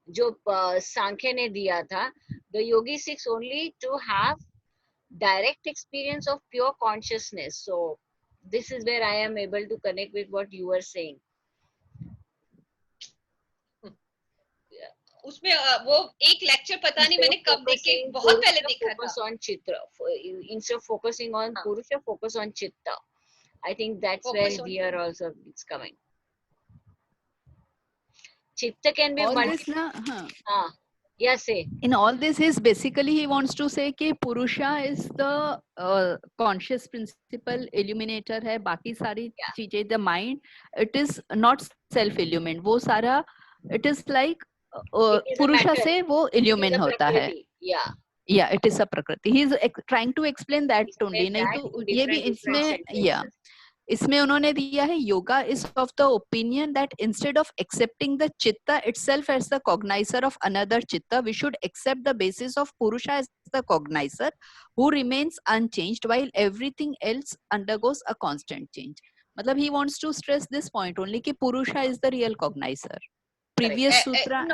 जो सांख्य ने दिया था, the yogi seeks only to have direct experience of pure consciousness. So this is where I am able to connect with what you were saying. उसमें वो एक lecture पता नहीं मैंने कब देखे, बहुत पहले देखा था. Focus on Chitra instead of focusing on Purusha, focus on Chitta. I think that's where here also it's coming. Chitta can be all this na, yeah, say. In all this is basically he wants to say कि Purusha is the conscious principle illuminator है, बाकी सारी चीजें the mind, it is not self illuminate, वो सारा it is like Purusha से वो illumine होता है. Yeah, it is a prakriti. He is trying to explain that only. नहीं तो ये भी इसमें इसमें उन्होंने दिया है yoga is of the opinion that instead of accepting the chitta itself as the cognizer of another chitta, we should accept the basis of Purusha as the cognizer who remains unchanged while everything else undergoes a constant change. मतलब he wants to stress this point only कि Purusha is the real cognizer. Previous sutra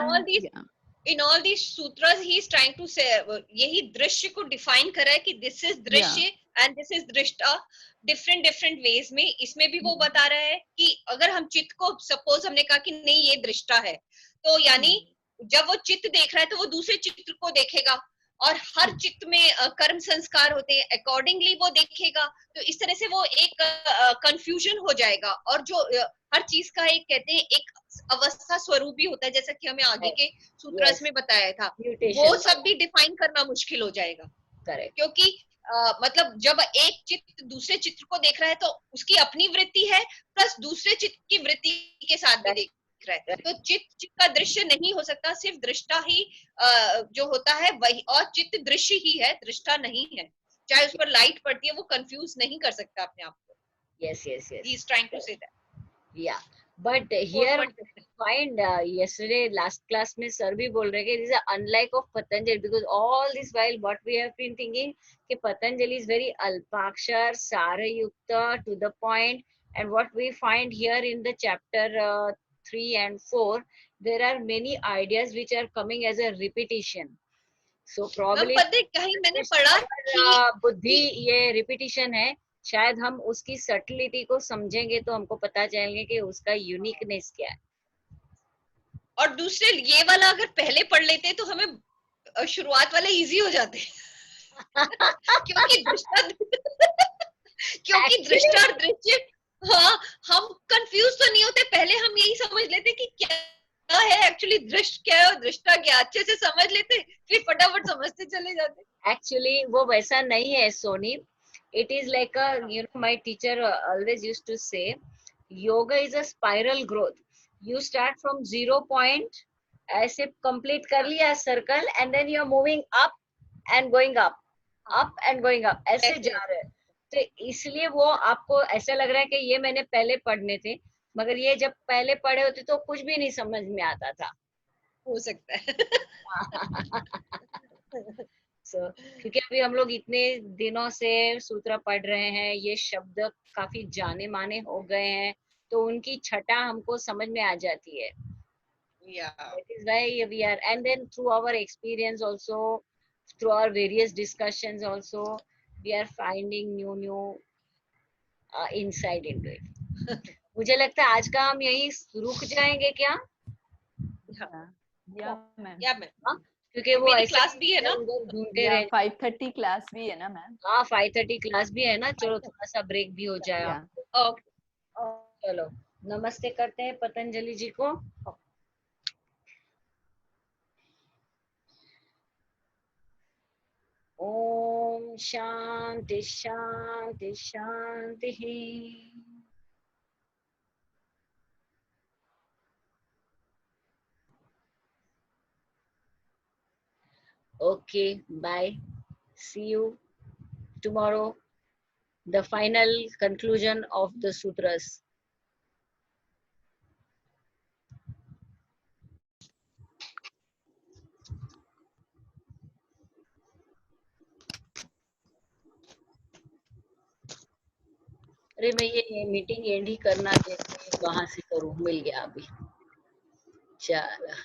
in all these sutras he is trying to say यही दृश्य को define करा है कि this is दृश्य and this is दृष्टा, different ways में. इसमें भी वो बता रहा है कि अगर हम चित्त को suppose हमने कहा कि नहीं ये दृष्टा है, तो यानी जब वो चित्त देख रहा है तो वो दूसरे चित्र को देखेगा, और हर चित्त में कर्म संस्कार होते हैं, अकॉर्डिंगली वो देखेगा, तो इस तरह से वो एक कंफ्यूजन हो जाएगा। और जो हर चीज का एक कहते हैं एक अवस्था स्वरूप भी होता है, जैसा कि हमें आगे के सूत्रस में बताया था, वो सब भी डिफाइन करना मुश्किल हो जाएगा। करेक्ट। क्योंकि मतलब जब एक चित्त दूसरे चित्र को देख रहा है तो उसकी अपनी वृत्ति है, प्लस दूसरे चित्त की वृत्ति के साथ भी देख रहा है, तो चित्त का दृश्य नहीं हो सकता, सिर्फ दृष्टा ही जो होता है वही, और चित्त दृश्य ही है, दृष्टा नहीं है। चाहे उस पर लाइट पड़ती है, वो कंफ्यूज नहीं कर सकता अपने आप को। Yes, yes, yes. He is trying to say that. Yeah, but here we find yesterday last class में sir भी बोल रहे कि it is unlike of Patanjali, because all this while what we have been thinking कि Patanjali is very alpakshar, sarayukta, to the point, and what we find here in the chapter 3 and 4, there are many ideas which are coming as a repetition. So probably कहीं मैंने पढ़ा कि बुद्धि ये repetition है, शायद हम उसकी सटलिटी को समझेंगे तो हमको पता चलेंगे कि उसका यूनिकनेस क्या है। और दूसरे ये वाला अगर पहले पढ़ लेते तो हमें शुरुआत वाले इजी हो जाते क्योंकि दृष्टा और दृश्य, हाँ, हम कंफ्यूज तो नहीं होते, पहले हम यही समझ लेते कि क्या है एक्चुअली, दृश्य क्या है और दृष्टा क्या, अच्छे से समझ लेते, फिर फटाफट समझते चले जाते। एक्चुअली वो वैसा नहीं है Soni, it is like a, you know, my teacher always used to say yoga is a spiral growth. You start from 0 point, ऐसे complete कर लिया circle, and then you are moving up and going up and going up, ऐसे जा रहे हैं। तो इसलिए वो आपको ऐसा लग रहा है कि ये मैंने पहले पढ़ने थे, मगर ये जब पहले पढ़े होते तो कुछ भी नहीं समझ में आता था। हो सकता है क्योंकि अभी हम लोग इतने दिनों से सूत्र पढ़ रहे हैं, ये शब्द काफी जाने माने हो गए हैं, तो उनकी छटा हमको समझ में आ जाती है। That is why we are, and then through our experience also, through our various discussions also, we are finding new insight into it. मुझे लगता है आज का हम यही रुक जाएंगे क्या? या मैम, क्योंकि वो मेरी क्लास भी है ना, ढूंढते रहे। 5:30 क्लास भी है ना मैम? हाँ 5:30 क्लास भी है ना, चलो थोड़ा सा ब्रेक भी हो जाएगा। चलो नमस्ते करते हैं पतंजलि जी को। ओम शांति शांति शांति। Okay, bye. See you tomorrow. The final conclusion of the sutras. अरे मैं ये मीटिंग एंड ही करना, जैसे वहां से करूं, मिल गया अभी। चलो।